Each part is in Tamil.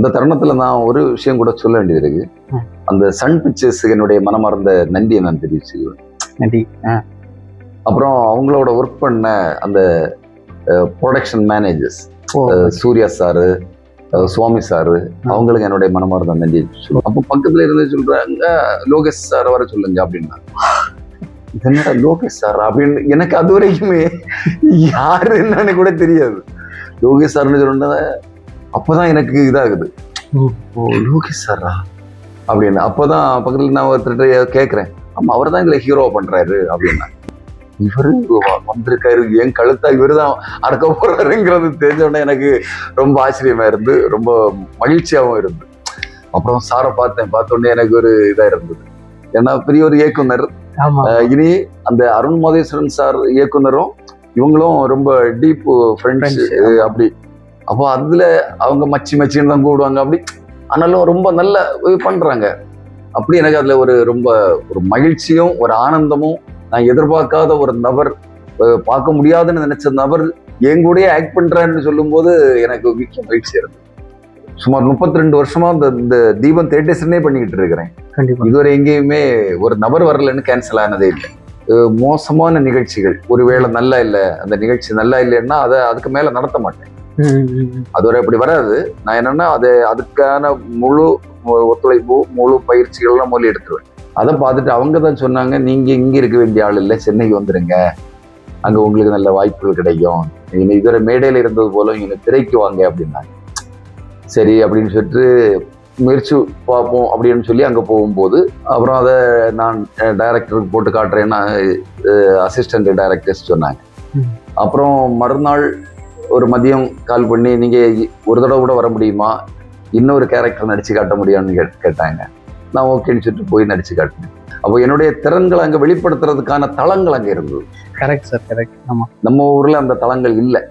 அந்த தருணத்துல நான் ஒரு விஷயம் கூட சொல்ல வேண்டியது இருக்கு. அந்த சன் பிக்சர்ஸ் என்னுடைய மனமார்ந்த நன்றியை நான் தெரிவிச்சுக்குவேன். நன்றி. அப்புறம் அவங்களோட ஒர்க் பண்ண அந்த ப்ரொடக்ஷன் மேனேஜர்ஸ் சூர்யா சாரு, சுவாமி சாரு, அவங்களுக்கு என்னுடைய மனமார்ந்த நன்றி சொல்லுவோம். அப்போ பக்கத்துல இருந்து சொல்றாங்க, லோகேஷ் சார் வர சொல்லுங்க அப்படின்னா, என்னடா லோகேஷ் சார் அப்படின்னு எனக்கு அது வரைக்குமே யாரு என்னன்னு கூட தெரியாது. லோகேஷ் சார்னு சொன்ன அப்பதான் எனக்கு இதாகுது, ஓ லோகேஷ் சாரா அப்படின்னு. அப்போதான் பக்கத்துல நான் ஒருத்தர் கேட்கிறேன், ஆமா அவர் தான் இதுல ஹீரோவா பண்றாரு அப்படின்னா. இவரு வந்திருக்காரு, என் கழுத்தா இவரு தான் அடக்க போறாருங்கிறது தெரிஞ்ச உடனே எனக்கு ரொம்ப ஆச்சரியமா இருந்து, ரொம்ப மகிழ்ச்சியாகவும் இருந்து. அப்புறம் சாரை பார்த்த உடனே எனக்கு ஒரு இதா இருந்தது. ஏன்னா பெரிய ஒரு இயக்குனர், இனி அந்த அருண் மாதேஸ்வரன் சார் இயக்குனரும் இவங்களும் ரொம்ப டீப் ஃப்ரெண்ட்ஸ் அப்படி. அப்போ அதுல அவங்க மச்சின்னு தான் கூடுவாங்க அப்படி. ஆனாலும் ரொம்ப நல்ல பண்றாங்க அப்படி. எனக்கு அதுல ஒரு ரொம்ப ஒரு மகிழ்ச்சியும் ஒரு ஆனந்தமும், நான் எதிர்பார்க்காத ஒரு நபர், பார்க்க முடியாதுன்னு நினைச்ச நபர் என் கூடயே ஆக்ட் பண்றான்னு சொல்லும் போது எனக்கு மிக்க மகிழ்ச்சியா இருக்கு. சுமார் 32 வருஷமா இந்த தீபம் தேட்டர்ஸ்னே பண்ணிக்கிட்டு இருக்கிறேன். இதுவரை எங்கேயுமே ஒரு நபர் வரலன்னு கேன்சல் ஆனதே இல்லை. மோசமான நிகழ்ச்சிகள் ஒருவேளை நல்லா இல்லை, அந்த நிகழ்ச்சி நல்லா இல்லைன்னா அதை அதுக்கு மேல நடத்த மாட்டேன். அது ஒரு அப்படி வராது. நான் என்னன்னா அதுக்கான முழு ஒத்துழைப்பு, முழு பயிற்சிகள்லாம் முதல்ல எடுத்துருவேன். அதை பார்த்துட்டு அவங்க தான் சொன்னாங்க, நீங்க இங்க இருக்க வேண்டிய ஆள் இல்லை, சென்னைக்கு வந்துடுங்க, அங்க உங்களுக்கு நல்ல வாய்ப்புகள் கிடைக்கும், இதுவரை மேடையில இருந்தது போல இங்க திரைக்கு வாங்க அப்படின்னாங்க. சரி அப்படின்னு சொல்லிட்டு முயற்சி பார்ப்போம் அப்படின்னு சொல்லி அங்க போகும்போது, அப்புறம் அதை நான் டைரக்டருக்கு போட்டு காட்டுறேன்னா அசிஸ்டன்ட் டைரக்டர்ஸ் சொன்னாங்க. அப்புறம் மறுநாள் ஒரு மதியம் கால் பண்ணி, நீங்க ஒரு தடவை கூட வர முடியுமா, இன்னொரு கேரக்டர் நடிச்சு காட்ட முடியும்னு கேட்டாங்க. நான் ஓகேன்னு சொல்லிட்டு போய் நடிச்சு காட்டினேன். அப்போ என்னுடைய திறன்களை அங்கே வெளிப்படுத்துறதுக்கான தளங்கள் அங்கே இருந்தது. Correct sir, correct. ஆமாம், நம்ம ஊரில் அந்த தளங்கள் இல்லை.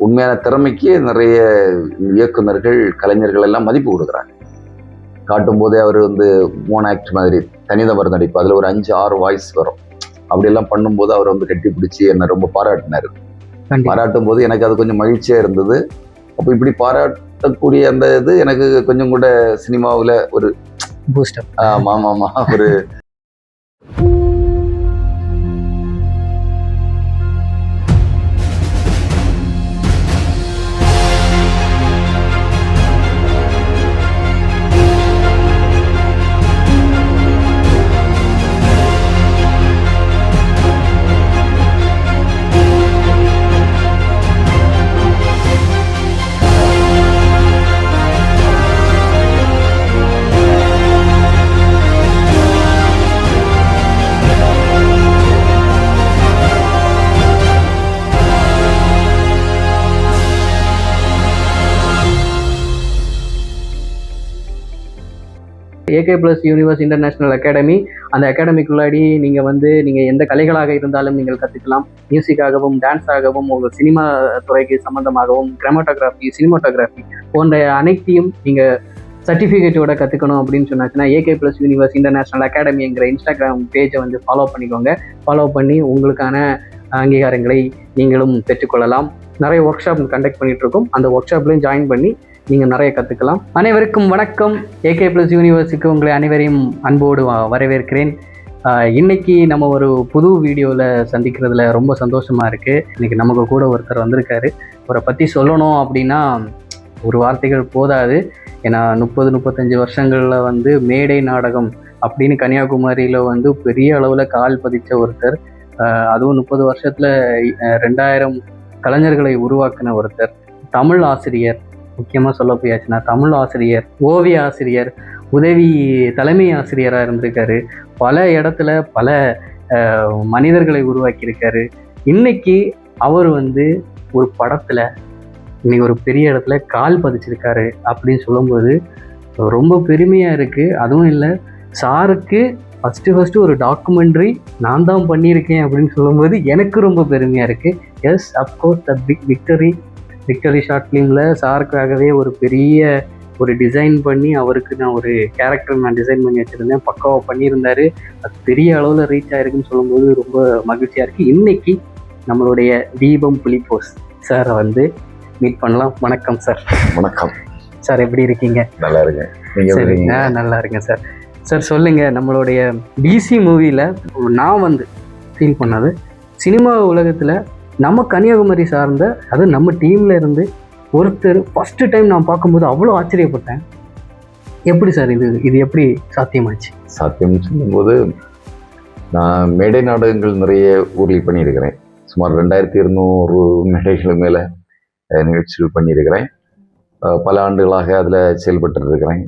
உண்மையான திறமைக்கு நிறைய இயக்குநர்கள், கலைஞர்கள் எல்லாம் மதிப்பு கொடுக்குறாங்க. காட்டும் போதே அவர் மோன் ஆக்ட் மாதிரி தனிநபர் நடிப்பு, அதில் ஒரு 5-6 வாய்ஸ் வரும். அப்படியெல்லாம் பண்ணும்போது அவர் கட்டி பிடிச்சி என்னை ரொம்ப பாராட்டினார். பாராட்டும் போது எனக்கு அது கொஞ்சம் மகிழ்ச்சியாக இருந்தது. அப்போ இப்படி பாராட்டக்கூடிய அந்த இது எனக்கு கொஞ்சம் கூட சினிமாவில் ஒரு பூஸ்டப். ஆமா ஒரு AK Plus universe international academy. அந்த அகாடமிக்குள்ளாடி நீங்கள் எந்த கலைகளாக இருந்தாலும் நீங்கள் கற்றுக்கலாம். மியூசிக்காகவும், டான்ஸாகவும், உங்கள் சினிமா துறைக்கு சம்மந்தமாகவும், கிராமட்டோகிராஃபி, சினிமாட்டோகிராஃபி போன்ற அனைத்தையும் நீங்கள் சர்டிஃபிகேட்டோட கற்றுக்கணும் அப்படின்னு சொன்னாச்சுன்னா AK Plus யூனிவர்ஸ் இன்டர்நேஷனல் அகாடமிங்கிற இன்ஸ்டாகிராம் பேஜை ஃபாலோ பண்ணிக்கோங்க. ஃபாலோ பண்ணி உங்களுக்கான அங்கீகாரங்களை நீங்களும் பெற்றுக்கொள்ளலாம். நிறைய ஒர்க் ஷாப் கண்டக்ட் பண்ணிட்டு இருக்கோம். அந்த ஒர்க் ஷாப்லையும் ஜாயின் பண்ணி நீங்கள் நிறைய கற்றுக்கலாம். அனைவருக்கும் வணக்கம். AK Plus யூனிவர்ஸுக்கு உங்களை அனைவரையும் அன்போடு வரவேற்கிறேன். இன்னைக்கு நம்ம ஒரு புது வீடியோவில் சந்திக்கிறதுல ரொம்ப சந்தோஷமாக இருக்குது. இன்றைக்கி நமக்கு கூட ஒருத்தர் வந்திருக்காரு. அவரை பற்றி சொல்லணும் அப்படின்னா ஒரு வார்த்தைகள் போதாது. ஏன்னா 30-35 வருஷங்களில் மேடை நாடகம் அப்படின்னு கன்னியாகுமரியில் பெரிய அளவில் கால் பதிச்ச ஒருத்தர். அதுவும் 30 வருஷத்தில் 2000 கலைஞர்களை உருவாக்கின ஒருத்தர். தமிழ் ஆசிரியர், முக்கியமாக சொல்ல போயாச்சுன்னா தமிழ் ஆசிரியர், ஓவிய ஆசிரியர், உதவி தலைமை ஆசிரியராக இருந்திருக்காரு. பல இடத்துல பல மனிதர்களை உருவாக்கியிருக்காரு. இன்னைக்கு அவர் ஒரு படத்தில் இன்னைக்கு ஒரு பெரிய இடத்துல கால் பதிச்சிருக்காரு அப்படின்னு சொல்லும்போது ரொம்ப பெருமையாக இருக்குது. அதுவும் இல்லை, சாருக்கு ஃபஸ்ட்டு ஒரு டாக்குமெண்ட்ரி நான் தான் பண்ணியிருக்கேன் அப்படின்னு சொல்லும்போது எனக்கு ரொம்ப பெருமையாக இருக்குது. Yes, of course the big victory short ஃபிலிமில் சாருக்காகவே ஒரு பெரிய ஒரு டிசைன் பண்ணி அவருக்கு நான் ஒரு கேரக்டர் டிசைன் பண்ணி வச்சுருந்தேன். பக்காவாக பண்ணியிருந்தார். அது பெரிய அளவில் ரீச் ஆகிருக்குன்னு சொல்லும்போது ரொம்ப மகிழ்ச்சியாக இருக்குது. இன்றைக்கி நம்மளுடைய தீபம் புலிபோஸ் சாரை மீட் பண்ணலாம். வணக்கம் சார். வணக்கம் சார் எப்படி இருக்கீங்க? நல்லா இருக்கேன். நீங்க எப்படி சரி, இருக்கீங்க? நல்லா இருக்கேன் சார். சார் சொல்லுங்க, நம்மளுடைய டிசி மூவியில் நான் வந்து ஃபீல் பண்ணது, சினிமா உலகத்தில் நம்ம கன்னியாகுமரி சார்ந்த, அது நம்ம டீம்ல இருந்து ஒருத்தர் ஃபர்ஸ்ட் டைம் நான் பார்க்கும்போது அவ்வளோ ஆச்சரியப்பட்டேன். எப்படி சார் இது எப்படி சாத்தியமாச்சு? சாத்தியம் சொல்லும்போது நான் மேடை நாடகங்கள் நிறைய ஊரில் பண்ணியிருக்கிறேன். சுமார் 2200 மேடைகள் மேலே நிகழ்ச்சிகள் பண்ணியிருக்கிறேன். பல ஆண்டுகளாக அதில் செயல்பட்டு இருக்கிறேன்.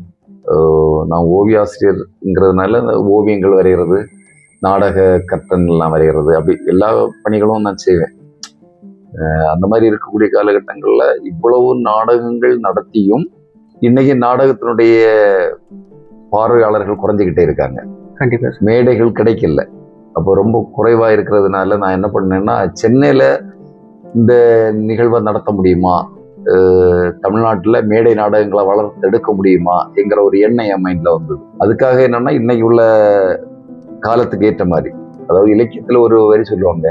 நான் ஓவியாசிரியர்ங்கிறதுனால இந்த ஓவியங்கள் வரைகிறது, நாடக கர்த்தன்லாம் வரைகிறது, அப்படி எல்லா பணிகளும் நான் செய்வேன். அந்த மாதிரி இருக்கக்கூடிய காலகட்டங்களில் இவ்வளவு நாடகங்கள் நடத்தியும் இன்னைக்கு நாடகத்தினுடைய பார்வையாளர்கள் குறைஞ்சிக்கிட்டே இருக்காங்க. கண்டிப்பாக மேடைகள் கிடைக்கல. அப்போ ரொம்ப குறைவாக இருக்கிறதுனால நான் என்ன பண்ணேன்னா, சென்னையில் இந்த நிகழ்வை நடத்த முடியுமா, தமிழ்நாட்டில் மேடை நாடகங்களை வளர்த்தெடுக்க முடியுமா என்கிற ஒரு எண்ணம் என் மைண்டில் வந்தது. அதுக்காக என்னன்னா, இன்னைக்கு உள்ள காலத்துக்கு ஏற்ற மாதிரி, அதாவது இலக்கியத்தில் ஒரு வரி சொல்லுவாங்க,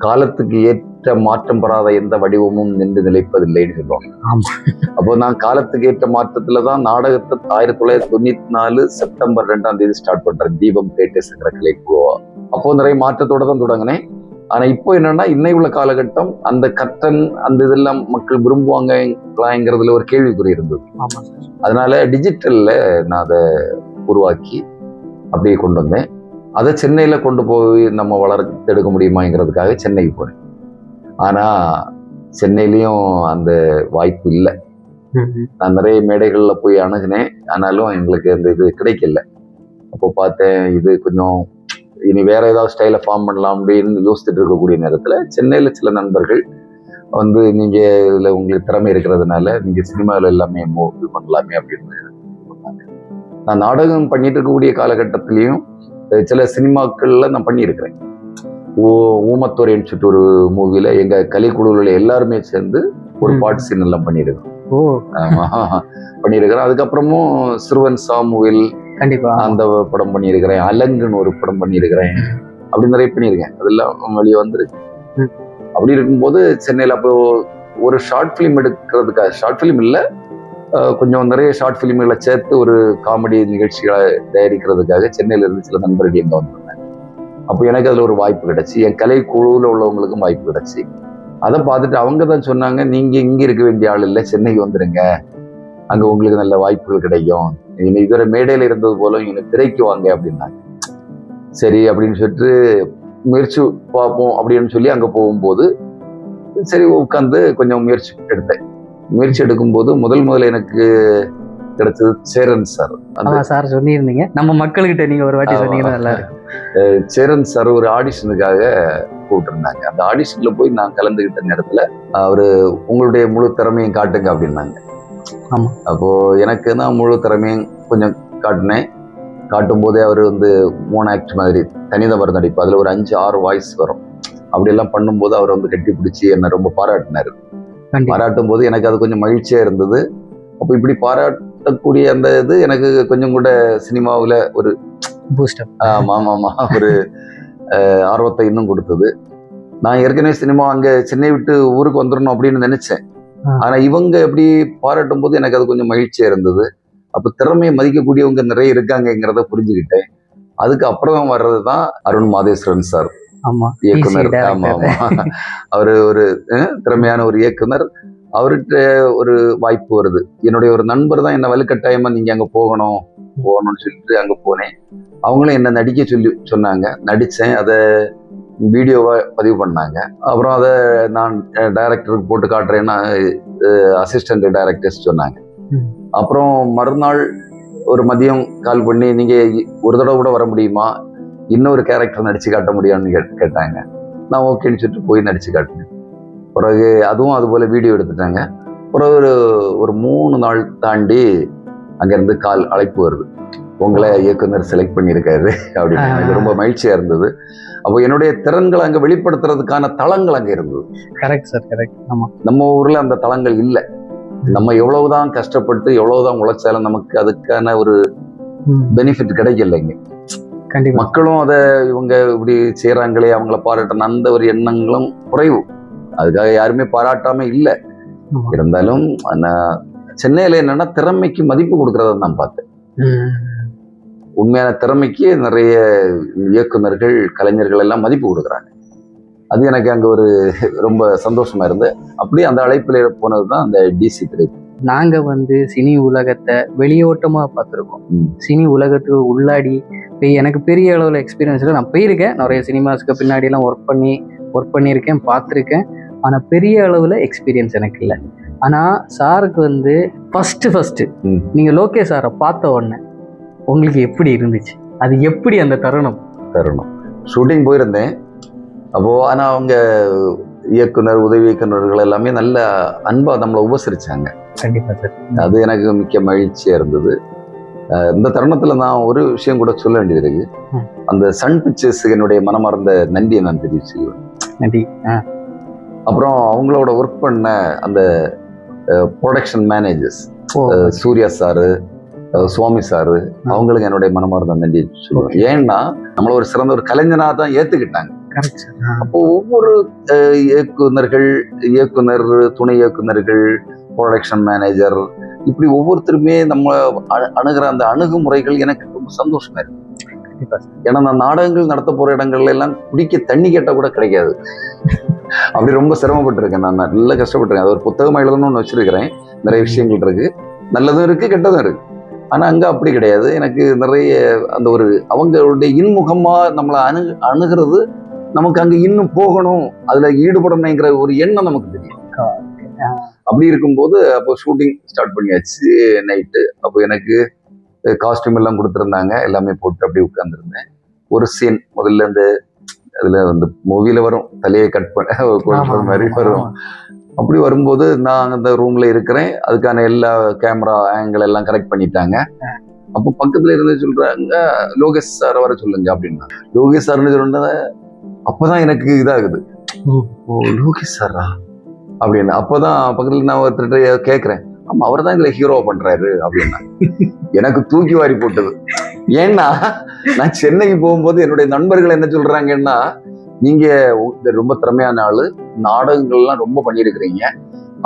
காலத்துக்கு ஏற்ற மாற்றம் பெறாத எந்த வடிவமும் நின்று நிலைப்பதில்லைன்னு சொல்லுவாங்க. அப்போ நான் காலத்துக்கு ஏற்ற மாற்றத்துல தான் நாடகத்தை 1994 செப்டம்பர் 2 ஸ்டார்ட் பண்றேன், தீபம் தேட்டர்ஸ்ங்கிற கலைக்குழுவா. அப்போ நிறைய மாற்றத்தோட தான் தொடங்கினேன். ஆனா இப்போ என்னன்னா, இன்னை உள்ள காலகட்டம் அந்த கர்டன் அந்த இதெல்லாம் மக்கள் விரும்புவாங்கிறதுல ஒரு கேள்விக்குறி இருந்தது. அதனால டிஜிட்டல்ல நான் அதை உருவாக்கி அப்படியே கொண்டு வந்தேன். அதை சென்னையில கொண்டு போய் நம்ம வளர்த்தெடுக்க முடியுமாங்கிறதுக்காக சென்னைக்கு போனேன். ஆனா சென்னையிலயும் அந்த வாய்ப்பு இல்லை. நான் நிறைய மேடைகள்ல போய் அணுகினேன், ஆனாலும் எங்களுக்கு அந்த இது கிடைக்கல. அப்போ பார்த்தேன், இது கொஞ்சம் இனி வேற ஏதாவது ஸ்டைல ஃபார்ம் பண்ணலாம் அப்படின்னு யோசிச்சுட்டு இருக்கக்கூடிய நேரத்துல சென்னையில சில நண்பர்கள் வந்து, நீங்க இதுல உங்களுக்கு திறமை இருக்கிறதுனால நீங்க சினிமாவில் எல்லாமே மூவ் பண்ணலாமே அப்படின்னு சொன்னாங்க. நான் நாடகம் பண்ணிட்டு இருக்கக்கூடிய காலகட்டத்திலையும் சில சினிமாக்கள்ல நான் பண்ணியிருக்கிறேன். ஊமத்துறைன்னு சொல்லிட்டு ஒரு மூவில எங்க கலைக்குழுவில் எல்லாருமே சேர்ந்து ஒரு பாட்டு சீன் எல்லாம் பண்ணியிருக்கிறோம். பண்ணியிருக்கிறேன். அதுக்கப்புறமும் சிறுவன் சாமுவேல் கண்டிப்பா அந்த படம் பண்ணியிருக்கிறேன், அலங்குன்னு ஒரு படம் பண்ணியிருக்கிறேன், அப்படி நிறைய பண்ணியிருக்கேன். அதெல்லாம் வெளியே வந்துருக்கு. அப்படி இருக்கும்போது சென்னையில் அப்போ ஒரு ஷார்ட் ஃபிலிம் எடுக்கிறதுக்காக, ஷார்ட் ஃபிலிம் இல்லை, கொஞ்சம் நிறைய ஷார்ட் ஃபிலிம்களை சேர்த்து ஒரு காமெடி நிகழ்ச்சிகளை தயாரிக்கிறதுக்காக சென்னையில இருந்து சில நண்பர்கள் இங்கே வந்திருந்தாங்க. அப்போ எனக்கு அதில் ஒரு வாய்ப்பு கிடைச்சி, என் கலை குழுவில் உள்ளவங்களுக்கும் வாய்ப்பு கிடைச்சி, அதை பார்த்துட்டு அவங்க தான் சொன்னாங்க, நீங்க இங்கே இருக்க வேண்டிய ஆள் இல்லை, சென்னைக்கு வந்துடுங்க, அங்கே உங்களுக்கு நல்ல வாய்ப்புகள் கிடைக்கும், இதுவரை மேடையில் இருந்தது போல இங்கே திரைக்கு வாங்க அப்படின்னாங்க. சரி அப்படின்னு சொல்லிட்டு முயற்சி பார்ப்போம் அப்படின்னு சொல்லி அங்கே போகும்போது சரி உட்காந்து கொஞ்சம் முயற்சி எடுத்தேன். முயற்சி எடுக்கும்போது முதல்ல எனக்கு கிடைச்சது சேரன் சார். சார் சொல்லியிருந்தீங்க, நம்ம மக்கள்கிட்ட நீங்க ஒரு வாட்டி சொன்னீங்கன்னா நல்லா இருக்கும். சேரன் சார் ஒரு ஆடிஷனுக்காக கூப்பிட்டுருந்தாங்க. அந்த ஆடிஷன்ல போய் நான் கலந்துகிட்ட நேரத்துல அவரு உங்களுடைய முழு திறமையும் காட்டுங்க அப்படின்னாங்க. ஆமா. அப்போ எனக்கு தான் முழு திறமையும் கொஞ்சம் காட்டினேன். காட்டும் போதே அவர் வந்து 3 ஆக்ட் மாதிரி தனிநபர் நடிப்பு, அதுல ஒரு 5-6 வாய்ஸ் வரும். அப்படியெல்லாம் பண்ணும்போது அவர் வந்து கட்டி பிடிச்சி என்னை ரொம்ப பாராட்டினாரு. பாராட்டும் போது எனக்கு அது கொஞ்சம் மகிழ்ச்சியா இருந்தது. அப்போ இப்படி பாராட்டக்கூடிய அந்த இது எனக்கு கொஞ்சம் கூட சினிமாவில் ஒரு ஆமாமா ஒரு ஆர்வத்தை இன்னும் கொடுத்தது. நான் ஏற்கனவே சினிமா அங்க சென்னை விட்டு ஊருக்கு வந்துடணும் அப்படின்னு நினைச்சேன். ஆனா இவங்க எப்படி பாராட்டும் போது எனக்கு அது கொஞ்சம் மகிழ்ச்சியா இருந்தது. அப்ப திறமையை மதிக்கக்கூடியவங்க நிறைய இருக்காங்கிறத புரிஞ்சுக்கிட்டேன். அதுக்கு அப்புறம் வர்றதுதான் அருண் மாதேஸ்வரன் சார், இயக்குனர். ஆமா அவரு ஒரு திறமையான ஒரு இயக்குனர். அவர்கிட்ட ஒரு வாய்ப்பு வருது. என்னுடைய ஒரு நண்பர் தான் என்ன வலுக்கட்டாயமா நீங்க அங்க போகணும்னு சொல்லிட்டு அங்க போனேன். அவங்களும் என்ன நடிக்க சொன்னாங்க. நடிச்சேன். அதை வீடியோவா பதிவு பண்ணாங்க. அப்புறம் அதை நான் டைரக்டருக்கு போட்டு காட்டுறேன்னா அசிஸ்டன்ட் டைரக்டர்ஸ் சொன்னாங்க. அப்புறம் மறுநாள் ஒரு மதியம் கால் பண்ணி, நீங்க ஒரு தடவை கூட வர முடியுமா, இன்னொரு கேரக்டர் நடிச்சு காட்ட முடியும்னு கேட்டாங்க. நான் ஓகேன்னு சொல்லிட்டு போய் நடிச்சு காட்டினேன். பிறகு அதுவும் அது போல வீடியோ எடுத்துட்டாங்க. பிறகு ஒரு 3 நாள் தாண்டி அங்கேருந்து அழைப்பு வருது, உங்களை இயக்குனர் செலக்ட் பண்ணியிருக்காரு அப்படின்னு. எனக்கு ரொம்ப மகிழ்ச்சியா இருந்தது. அப்போ என்னுடைய திறன்களை அங்கே வெளிப்படுத்துறதுக்கான தளங்கள் அங்கே இருந்தது. Correct sir, correct. ஆமா, நம்ம ஊர்ல அந்த தளங்கள் இல்லை. நம்ம எவ்வளவுதான் கஷ்டப்பட்டு எவ்வளவுதான் உழைச்சாலும் நமக்கு அதுக்கான ஒரு பெனிஃபிட் கிடைக்கலைங்க. மக்களும் அதை இவங்க இப்படி செய்யறாங்களே, அவங்கள பாராட்டணும் அந்த ஒரு எண்ணங்களும் குறைவு. அதுக்காக யாருமே பாராட்டாம இல்லை. இருந்தாலும் சென்னையில என்னன்னா திறமைக்கு மதிப்பு கொடுக்கறத நான் பார்த்தேன். உண்மையான திறமைக்கு நிறைய இயக்குனர்கள், கலைஞர்கள் எல்லாம் மதிப்பு கொடுக்குறாங்க. அது எனக்கு அங்க ஒரு ரொம்ப சந்தோஷமா இருந்து அப்படியே அந்த அழைப்பில் போனதுதான் அந்த டிசி திரைப்படம். நாங்க வந்து சினி உலகத்தை வெளியோட்டமா பார்த்துருக்கோம். சினி உலகத்துக்கு உள்ளாடி போய் எனக்கு பெரிய அளவில் எக்ஸ்பீரியன்ஸ் இல்லை. நான் போயிருக்கேன், நிறைய சினிமாஸ்க்கு பின்னாடி எல்லாம் ஒர்க் பண்ணியிருக்கேன், பார்த்துருக்கேன். ஆனால் பெரிய அளவில் எக்ஸ்பீரியன்ஸ் எனக்கு இல்லை. ஆனால் சாருக்கு வந்து ஃபர்ஸ்ட் நீங்கள் லோகேஷ் சாரை பார்த்த உடனே உங்களுக்கு எப்படி இருந்துச்சு? அது எப்படி அந்த தருணம் ஷூட்டிங் போயிருந்தேன் அப்போ. ஆனால் அவங்க இயக்குனர், உதவி இயக்குனர்கள் எல்லாமே நல்ல அன்பா நம்மளை உபசரிச்சாங்க. கண்டிப்பா சார். அது எனக்கு மிக்க மகிழ்ச்சியா இருந்தது. இந்த தருணத்துல நான் ஒரு விஷயம் கூட சொல்ல வேண்டியது இருக்கு. அந்த சன் பிக்சர்ஸ் என்னுடைய மனமார்ந்த நன்றியை நான் தெரிவிச்சுக்குவேன். நன்றி. அப்புறம் அவங்களோட ஒர்க் பண்ண அந்த ப்ரொடக்ஷன் மேனேஜர்ஸ், சூர்யா சாரு, சுவாமி சாரு, அவங்களுக்கு என்னுடைய மனமார்ந்த நன்றி சொல்லுவேன். ஏன்னா நம்மள ஒரு சிறந்த ஒரு கலைஞனா தான் ஏத்துக்கிட்டாங்க. அப்போ ஒவ்வொரு இயக்குனர், துணை இயக்குனர்கள், ப்ரொடக்ஷன் மேனேஜர், இப்படி ஒவ்வொருத்தருமே நம்ம அணுகிற அந்த அணுகுமுறைகள் எனக்கு ரொம்ப சந்தோஷமா இருக்கு. ஏன்னா நான் நாடகங்கள் நடத்த போற இடங்கள்ல எல்லாம் குடிக்க தண்ணி கேட்டா கூட கிடைக்காது. அப்படி ரொம்ப சிரமப்பட்டிருக்கேன். நான் நல்லா கஷ்டப்பட்டிருக்கேன். அது ஒரு புத்தகமா எழுதணும்னு வச்சிருக்கிறேன். நிறைய விஷயங்கள் இருக்கு, நல்லதும் இருக்கு, கெட்டதும் இருக்கு. ஆனா அங்க அப்படி கிடையாது. எனக்கு நிறைய அந்த ஒரு அவங்களுடைய இன்முகமா நம்மளை அணுகிறது, நமக்கு அங்க இன்னும் போகணும், அதுல ஈடுபடணுங்கிற ஒரு எண்ணம் நமக்கு தெரியும். அப்படி இருக்கும்போது அப்போ ஷூட்டிங் ஸ்டார்ட் பண்ணியாச்சு நைட்டு. அப்போ எனக்கு காஸ்டியூம் எல்லாம் கொடுத்துருந்தாங்க, எல்லாமே போட்டு அப்படியே உட்கார்ந்துருந்தேன். ஒரு சீன் முதல்ல இந்த அதுல வந்து மூவில வரும், தலையை கட் பண்ண மாதிரி வரும். அப்படி வரும்போது நான் அந்த ரூம்ல இருக்கிறேன். அதுக்கான எல்லா கேமரா ஆங்கிள் எல்லாம் கரெக்ட் பண்ணிட்டாங்க. அப்போ பக்கத்துல இருந்து சொல்றாங்க, லோகேஷ் சார் வர சொல்லுங்க அப்படின்னா. லோகேஷ் சார்னு சொல்றது அப்பதான் எனக்கு இதாகுது, ஓ லோகேஷ் சாரா அப்படின்னு. அப்பதான் பக்கத்துல நான் ஒருத்தர் கேட்கிறேன், ஆமா அவர் தான் இதுல ஹீரோவா பண்றாரு அப்படின்னா. எனக்கு தூக்கி வாரி போட்டது. ஏன்னா நான் சென்னைக்கு போகும்போது என்னுடைய நண்பர்கள் என்ன சொல்றாங்கன்னா, நீங்க ரொம்ப திறமையான ஆளு, நாடகங்கள்லாம் ரொம்ப பண்ணியிருக்கிறீங்க,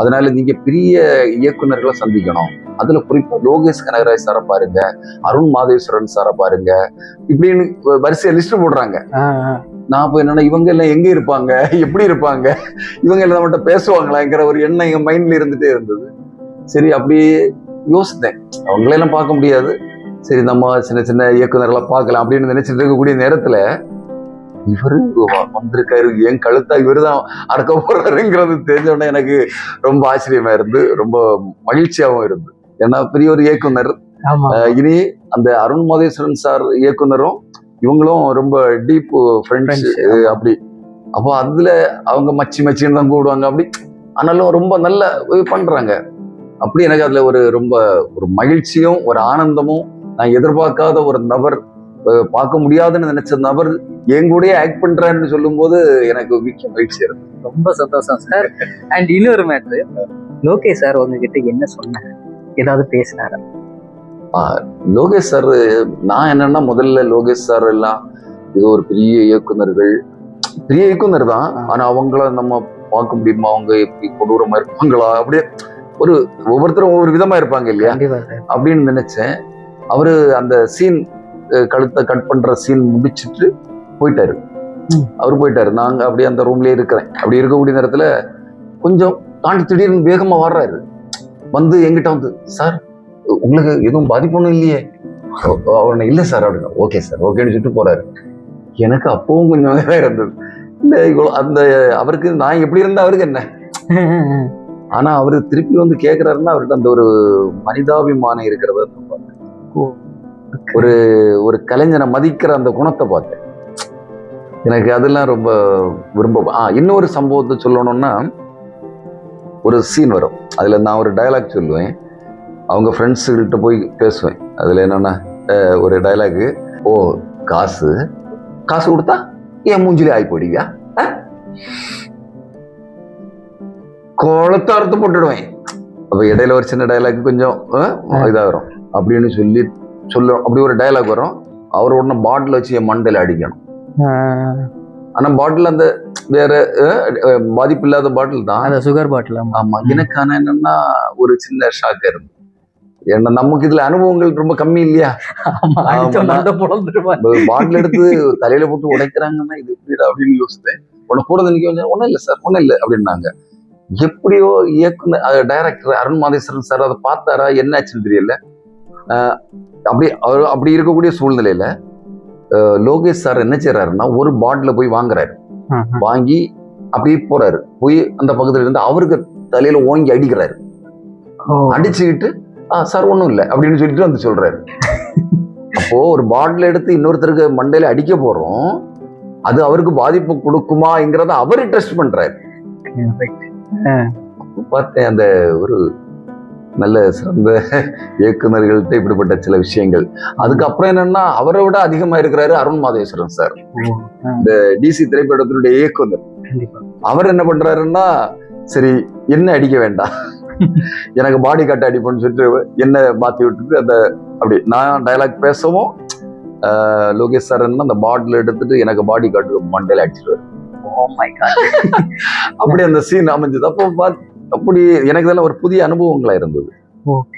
அதனால நீங்க பெரிய இயக்குனர்களை சந்திக்கணும், அதுல குறிப்பா லோகேஷ் கனகராஜ் சாரை பாருங்க, அருண் மாதேஸ்வரன் சாரை பாருங்க, இப்படின்னு வரிசையா லிஸ்ட் போடுறாங்க. நான் போய் என்னன்னா, இவங்க எல்லாம் எங்க இருப்பாங்க, எப்படி இருப்பாங்க, இவங்க எல்லாம் நம்மகிட்ட பேசுவாங்களாங்கிற ஒரு எண்ணம் எங்க மைண்ட்ல இருந்துட்டே இருந்தது. சரி அப்படியே யோசித்தேன், அவங்களெல்லாம் பார்க்க முடியாது, சரி நம்ம சின்ன சின்ன இயக்குனர்களை பார்க்கலாம் அப்படின்னு நினைச்சிட்டு இருக்கக்கூடிய நேரத்துல இவரு வந்திருக்காரு, என் கழுத்தா இவருதான் அடக்க போறாருங்கிறது தெரிஞ்ச உடனே எனக்கு ரொம்ப ஆச்சரியமா இருந்து, ரொம்ப மகிழ்ச்சியாகவும் இருந்து. ஏன்னா பெரிய ஒரு இயக்குனர். இனி அந்த அருண் மாதேஸ்வரன் சார் இயக்குனரும் இவங்களும் ரொம்ப டீப் ஃப்ரெண்ட்ஸ் அப்படி. அப்போ அதுல அவங்க மச்சின்னு தான் கூடுவாங்க அப்படி. ஆனாலும் ரொம்ப நல்ல பண்றாங்க. அப்படி எனக்கு அதுல ரொம்ப ஒரு மகிழ்ச்சியும் ஒரு ஆனந்தமும், நான் எதிர்பார்க்காத ஒரு நபர், பார்க்க முடியாதுன்னு நினைச்ச நபர் என் கூட ஆக்ட் பண்றாருன்னு சொல்லும் போது எனக்கு மிக்க மகிழ்ச்சி இருக்கு. ரொம்ப சந்தோஷம் சார். அண்ட் இன்னொரு மேட்ரு, லோகேஷ் சார் உங்ககிட்ட என்ன சொன்னார், ஏதாவது பேசினாரா? லோகேஷ் சார், நான் என்னன்னா முதல்ல லோகேஷ் சார் எல்லாம் இது ஒரு பெரிய இயக்குனர் தான், ஆனா அவங்கள நம்ம பார்க்க முடியுமா, அவங்க எப்படி கொடூரமா இருப்பாங்களா, அப்படியே ஒவ்வொருத்தரும் ஒவ்வொரு விதமா இருப்பாங்க இல்லையா அப்படின்னு நினைச்சேன். அவரு அந்த சீன் கழுத்தை கட் பண்ற சீன் முடிச்சுட்டு போயிட்டாரு. அவரு போயிட்டாரு. நாங்க அப்படியே அந்த ரூம்லயே இருக்கிறேன். அப்படி இருக்கக்கூடிய நேரத்துல கொஞ்சம் தாண்டி திடீர்னு வேகமா வர்றாரு. வந்து எங்கிட்ட வந்து, சார் உங்களுக்கு எதுவும் பாதிப்பு ஒண்ணும் இல்லையே? அவனை இல்லை சார் அப்படின்னா. ஓகே சார், ஓகேன்னு சொல்லிட்டு போறாரு. எனக்கு அப்பவும் கொஞ்சம் தான் இருந்தது. இல்லை அந்த அவருக்கு நான் எப்படி இருந்தா அவருக்கு என்ன, ஆனா அவரு திருப்பி வந்து கேட்கிறாருன்னா அவர்கிட்ட அந்த ஒரு மனிதாபிமானம் இருக்கிறத ஒரு கலைஞனை மதிக்கிற அந்த குணத்தை பார்த்தேன். எனக்கு அதெல்லாம் ரொம்ப இன்னொரு சம்பவத்தை சொல்லணும்னா, ஒரு சீன் வரும், அதுல நான் ஒரு டயலாக் சொல்லுவேன். அவங்க ஃப்ரெண்ட்ஸுகிட்ட போய் பேசுவேன். அதுல என்னன்னா ஒரு டயலாக், ஓ காசு கொடுத்தா என் மூஞ்சிலே ஆகி போயிடுவியா, கோலத்தை அறுத்து போட்டுடுவேன். அப்ப இடையில ஒரு சின்ன டயலாக் கொஞ்சம் இதா வரும் அப்படின்னு சொல்லும். அப்படி ஒரு டயலாக் வரும். அவர் உடனே பாட்டில் வச்சு என் மண்டையில அடிக்கணும். ஆனா பாட்டில் அந்த வேற பாதிப்பு இல்லாத பாட்டில் தான். அந்த சுகர் பாட்டில். ஆமா, எனக்கான என்னன்னா ஒரு சின்ன ஷாக் இருந்து, ஏன்னா நமக்கு இதுல அனுபவங்கள் ரொம்ப கம்மி இல்லையா. பாட்டில் எடுத்து தலையில போட்டு உடைக்கிறாங்கன்னா இது எப்படிடா அப்படின்னு யோசித்தேன். உனக்கு கூட நிக்க ஒன்றும் இல்லை சார், ஒன்றும் இல்லை அப்படின்னாங்க. எப்படியோ இயக்குனர் டைரக்டர் அருண் மாதேஸ்வரன் சார் அதை பார்த்தாரா என்ன ஆச்சுன்னு தெரியல. அப்படி இருக்கக்கூடிய சூழ்நிலையில லோகேஷ் சார் என்ன செய்யறாருன்னா ஒரு பாட்டில போய் வாங்குறாரு. வாங்கி அப்படியே போறாரு. போய் அந்த பக்கத்துல இருந்து அவருக்கு தலையில ஓங்கி அடிக்கிறாரு. அடிச்சுக்கிட்டு சார் ஒண்ணும் இல்லை அப்படின்னு சொல்லிட்டு வந்து சொல்றாரு. அப்போ ஒரு பாட்டில் எடுத்து இன்னொருத்தருக்கு மண்டையில அடிக்க போறோம், அது அவருக்கு பாதிப்பு கொடுக்குமாங்கிறத அவரு டெஸ்ட் பண்றாரு. பார்த்தேன் அந்த ஒரு நல்ல சிறந்த இயக்குநர்கள்ட்ட இப்படிப்பட்ட சில விஷயங்கள். அதுக்கப்புறம் என்னன்னா அவரை விட அதிகமா இருக்கிறாரு அருண் மாதேஸ்வரன் சார், இந்த டிசி திரைப்படத்தினுடைய இயக்குனர். அவர் என்ன பண்றாருன்னா, சரி என்ன அடிக்க வேண்டாம், எனக்கு பாடி காட்ட அடிப்போன்னு சொல்லிட்டு என்ன மாத்தி விட்டுட்டு அந்த அப்படி நான் டயலாக் பேசவும் லோகேஷ் சார் என்ன அந்த பாட்டில் எடுத்துட்டு எனக்கு பாடி காட்டு மண்டையில அடிச்சிருவாரு. அப்படி அந்த சீன் அமைஞ்சது. அப்போ அப்படி எனக்கு இதெல்லாம் ஒரு புதிய அனுபவங்களா இருந்தது.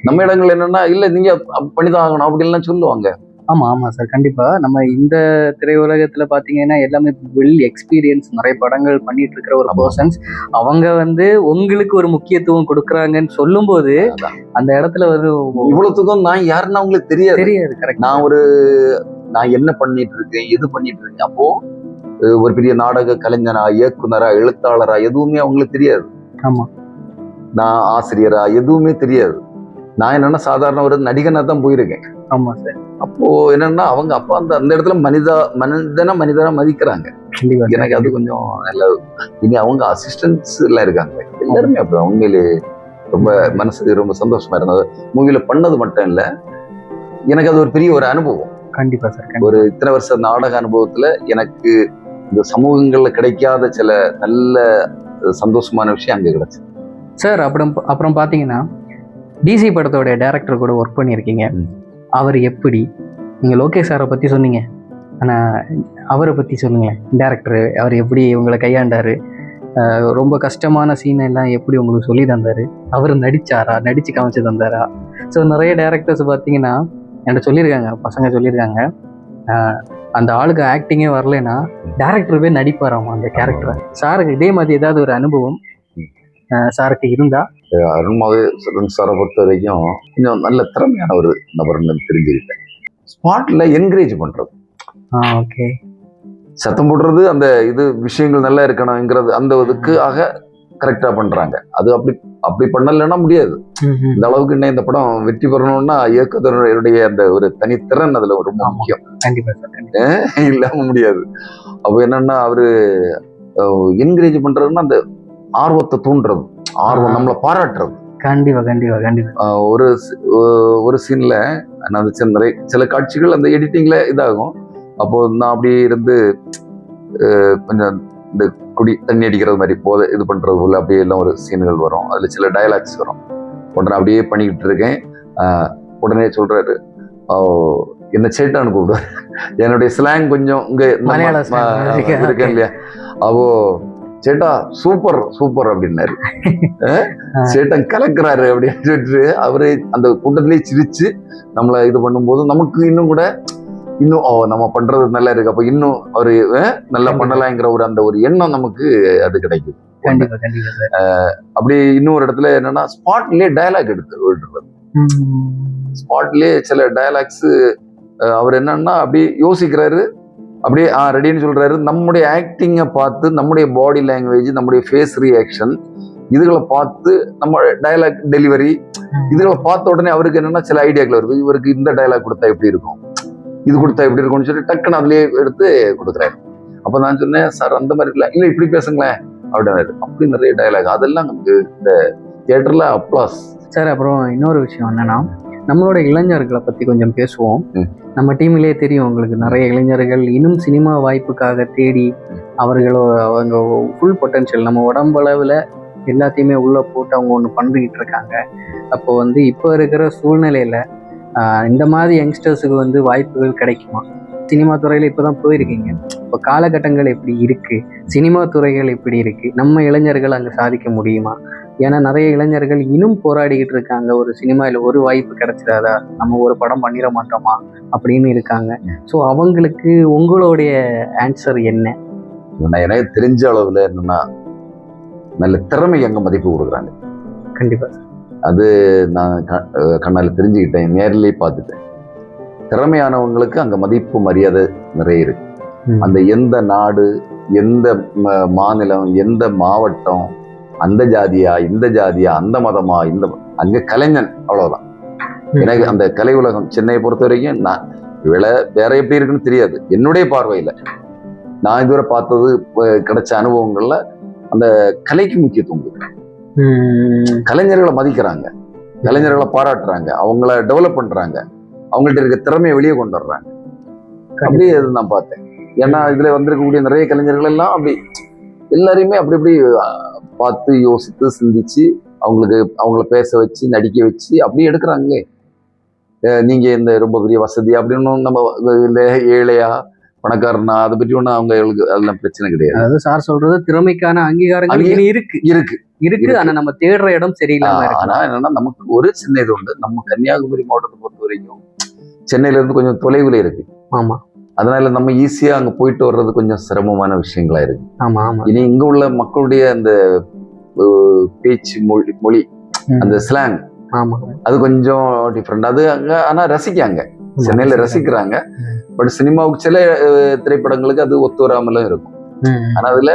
நம்ம இடங்கள் என்னன்னா இல்ல நீங்க பண்ணிதான் ஆகணும் அப்படின்லாம் சொல்லுவாங்க. ஆமா ஆமா சார், கண்டிப்பா. நம்ம இந்த திரையுலகத்துல பாத்தீங்கன்னா எல்லாமே வெல் எக்ஸ்பீரியன்ஸ், நிறைய படங்கள் பண்ணிட்டு இருக்கிற ஒரு பர்சன்ஸ். அவங்க வந்து உங்களுக்கு ஒரு முக்கியத்துவம் கொடுக்குறாங்கன்னு சொல்லும் போது அந்த இடத்துல ஒரு இவ்வளவுக்கும் நான் யாருன்னா உங்களுக்கு தெரியாது. கரெக்ட். நான் என்ன பண்ணிட்டு இருக்கேன், எது பண்ணிட்டு இருக்கேன். அப்போ ஒரு பெரிய நாடக கலைஞனா, இயக்குனரா, எழுத்தாளரா எதுவுமே அவங்களுக்கு தெரியாது. ஆமா, நான் ஆசிரியரா எதுவுமே தெரியாது. நான் என்னன்னா சாதாரண ஒரு நடிகனா தான் போயிருக்கேன். ஆமா சார். அப்போ என்னன்னா அவங்க அப்பா அந்த இடத்துல மனிதனா மதிக்கிறாங்க. எனக்கு அது கொஞ்சம் நல்லது. இனி அவங்க அசிஸ்டன்ட்ஸ் எல்லாம் இருக்காங்க, எல்லாருமே அப்படிதான். உண்மையிலே ரொம்ப மனசுக்கு ரொம்ப சந்தோஷமா இருந்தது. மூவில பண்ணது மட்டும் இல்ல, எனக்கு அது ஒரு பெரிய ஒரு அனுபவம். கண்டிப்பா சார். ஒரு இத்தனை வருஷ நாடக அனுபவத்துல எனக்கு இந்த சமூகங்கள்ல கிடைக்காத சில நல்ல சந்தோஷமான விஷயம் அங்கே கிடைச்சு சார். அப்புறம் பாத்தீங்கன்னா டிசி படத்தோட டைரக்டர் கூட ஒர்க் பண்ணியிருக்கீங்க. அவர் எப்படி, நீங்க லோகேஷ் சாரை பத்தி சொன்னீங்க, ஆனா அவரை பத்தி சொல்லுங்க. டைரக்டர் அவர் எப்படி உங்களை கையாண்டாரு, ரொம்ப கஷ்டமான சீன் எல்லாம் எப்படி உங்களுக்கு சொல்லி தந்தாரு, அவர் நடிச்சாரா, நடிச்சு காமிச்சு தந்தாரா? ஸோ நிறைய டைரக்டர்ஸ் பார்த்தீங்கன்னா என்கிட்ட சொல்லியிருக்காங்க, பசங்க சொல்லியிருக்காங்க, அந்த ஆளுக்கு ஆக்டிங்கே வரலைன்னா டேரக்டர் போய் நடிப்பாராமா அந்த கேரக்டரை. சாருக்கு இதே மாதிரி ஏதாவது ஒரு அனுபவம் சாருக்கு இருந்தா? அருண் மாதேஸ்வரன் சாரை பொறுத்த வரைக்கும் கொஞ்சம் நல்ல திறமையான ஒரு நபர்னு தெரிஞ்சுக்கிட்டேன். ஸ்பாட்ல என்கரேஜ் பண்றது, ஓகே, சத்தம் போடுறது, அந்த இது விஷயங்கள் நல்லா இருக்கணுங்கிறது அந்த இதுக்காக கரெக்டா பண்றாங்க. அது அப்படி பண்ணலைன்னா முடியாது. இந்த அளவுக்கு இன்னும் இந்த படம் வெற்றி பெறணும்னா இயக்குனருடைய அந்த ஒரு தனித்திறன் அதுல ரொம்ப முக்கியம். இல்லாம முடியாது. அப்போ என்னன்னா அவரு என்கரேஜ் பண்றதுன்னா அந்த ஆர்வத்தை தூண்டுறது, ஆர்வம் நம்மளை பாராட்டுறது. கண்டிப்பா கண்டிப்பா கண்டிப்பா. ஒரு சீன்ல நான் நிறைய சில காட்சிகள் அந்த எடிட்டிங்ல இதாகும். அப்போ நான் அப்படி இருந்து கொஞ்சம் இந்த குடி தண்ணி அடிக்கிறது மாதிரி போத இது பண்றது போல அப்படியே எல்லாம் ஒரு சீன்கள் வரும். அதுல சில டயலாக்ஸ் வரும். உடனே அப்படியே பண்ணிக்கிட்டு இருக்கேன். உடனே சொல்றாரு, என்ன சேட்டான்னு கூப்பிடுவாரு. என்னுடைய ஸ்லாங் கொஞ்சம் இங்க இருக்கேன் இல்லையா, அவோ சேட்டா சூப்பர் சூப்பர் அப்படின்னாரு. சேட்டன் கலக்குறாரு அப்படின்னு சொல்லிட்டு அவரு அந்த கூட்டத்திலேயே சிரிச்சு நம்மளை இது பண்ணும்போது நமக்கு இன்னும் கூட நம்ம பண்றது நல்லா இருக்கு, அப்ப இன்னும் அவரு நல்லா பண்ணலாங்கிற ஒரு அந்த ஒரு எண்ணம் நமக்கு அது கிடைக்குது. அப்படி இன்னொரு இடத்துல என்னன்னா ஸ்பாட்லயே டயலாக் எடுத்து விடுறது. ஸ்பாட்லயே சில டயலாக்ஸ் அவர் என்னன்னா அப்படி யோசிக்கிறாரு, அப்படியே ரெடின்னு சொல்றாரு. நம்முடைய ஆக்டிங்கை பார்த்து, நம்முடைய பாடி லாங்குவேஜ், நம்முடைய ஃபேஸ் ரியாக்ஷன் இதுகளை பார்த்து, நம்ம டயலாக் டெலிவரி இதுகளை பார்த்த உடனே அவருக்கு என்னன்னா சில ஐடியாக்கள் வருது. இவருக்கு இந்த டயலாக் கொடுத்தா எப்படி இருக்கும், இது கொடுத்தா எப்படி இருக்கும்னு சொல்லி டக்குன்னு அதுலயே எடுத்து கொடுக்குறாரு. அப்ப நான் சொன்னேன், சார் அந்த மாதிரி இல்லை இப்படி பேசுங்களேன் அப்படின்னாரு. அப்படி நிறைய டயலாக் அதெல்லாம் நமக்கு இந்த தியேட்டர்ல அப்ளாஸ் சார். அப்புறம் இன்னொரு விஷயம் என்னன்னா, நம்மளோட இளைஞர்களை பத்தி கொஞ்சம் பேசுவோம். நம்ம டீம்லயே தெரியும் உங்களுக்கு நிறைய இளைஞர்கள் இன்னும் சினிமா வாய்ப்புக்காக தேடி அவங்க ஃபுல் பொட்டன்ஷியல் நம்ம உடம்பளவில் எல்லாத்தையுமே உள்ள போட்டு அவங்க ஒன்று பண்ணிக்கிட்டு இருக்காங்க. அப்போ வந்து இப்போ இருக்கிற சூழ்நிலையில இந்த மாதிரி யங்ஸ்டர்ஸுக்கு வந்து வாய்ப்புகள் கிடைக்குமா? சினிமா துறையில இப்பதான் போயிருக்கீங்க. இப்போ காலகட்டங்கள் எப்படி இருக்கு, சினிமா துறைகள் எப்படி இருக்கு, நம்ம இளைஞர்கள் அங்க சாதிக்க முடியுமா? ஏன்னா நிறைய இளைஞர்கள் இன்னும் போராடிக்கிட்டு இருக்காங்க. ஒரு சினிமாவில் ஒரு வாய்ப்பு கிடைச்சிடாதா, நம்ம ஒரு படம் பண்ணிட மாட்டோமா அப்படின்னு இருக்காங்க. ஸோ அவங்களுக்கு உங்களுடைய ஆன்சர் என்ன? எனக்கு தெரிஞ்ச அளவுல என்னன்னா, நல்ல திறமை எங்க மதிப்பு கொடுக்குறாங்க. கண்டிப்பா. அது நான் கண்ணால தெரிஞ்சுக்கிட்டேன், நேரிலே பார்த்துட்டேன். திறமையானவங்களுக்கு அங்க மதிப்பு மரியாதை நிறைய இருக்கு. அந்த எந்த நாடு, எந்த மாநிலம், எந்த மாவட்டம், அந்த ஜாதியா இந்த ஜாதியா அந்த மதமா இந்த அங்க கலைஞன், அவ்வளவுதான். எனக்கு அந்த கலை உலகம் சென்னையை பொறுத்த வரைக்கும் நான் வேற எப்படி இருக்குன்னு தெரியாது. என்னுடைய பார்வையில நான் இதுவரை பார்த்தது கிடைச்ச அனுபவங்கள்ல அந்த கலைக்கு முக்கியத்துவம் கொடுக்குறாங்க. கலைஞர்களை மதிக்கிறாங்க, கலைஞர்களை பாராட்டுறாங்க, அவங்கள டெவலப் பண்றாங்க, அவங்கள்ட்ட இருக்க திறமையை வெளியே கொண்டு வர்றாங்க. அப்படியே நான் பார்த்தேன். ஏன்னா இதுல வந்திருக்கக்கூடிய நிறைய கலைஞர்கள் எல்லாம் அப்படி எல்லாரையுமே அப்படி அப்படி பார்த்து யோசித்து சிந்திச்சு அவங்கள பேச வச்சு நடிக்க வச்சு அப்படியே எடுக்கிறாங்களே. நீங்க இந்த ரொம்ப பெரிய வசதி அப்படின்னு நம்ம இல்லை ஏழையா பணக்காரனா அதை பற்றி ஒன்றும் அவங்களுக்கு அதெல்லாம் பிரச்சனை கிடையாது. அதாவது சார் சொல்றது திறமைக்கான அங்கீகாரங்கள் இருக்கு இருக்கு இருக்கு ஆனா நம்ம தேடுற இடம் சரியில்லாம. ஆனா என்னன்னா நமக்கு ஒரு சின்ன இது உண்டு. நம்ம கன்னியாகுமரி மாவட்டத்தை பொறுத்த வரைக்கும் சென்னையில இருந்து கொஞ்சம் தொலைவுல இருக்கு. ஆமா. அதனால நம்ம ஈஸியா அங்க போயிட்டு வர்றது கொஞ்சம் சிரமமான விஷயங்களா இருக்கு. ஆமா ஆமா. இனி இங்க உள்ள மக்களுடைய அந்த பேச்சு மொழி அந்த ஸ்லாங் அது கொஞ்சம் டிஃப்ரெண்ட். அது அங்க ஆனா ரசிக்காங்க, சென்னையில ரசிக்கிறாங்க. பட் சினிமாவுக்கு சில திரைப்படங்களுக்கு அது ஒத்து வராமலும் இருக்கும். ஆனா அதுல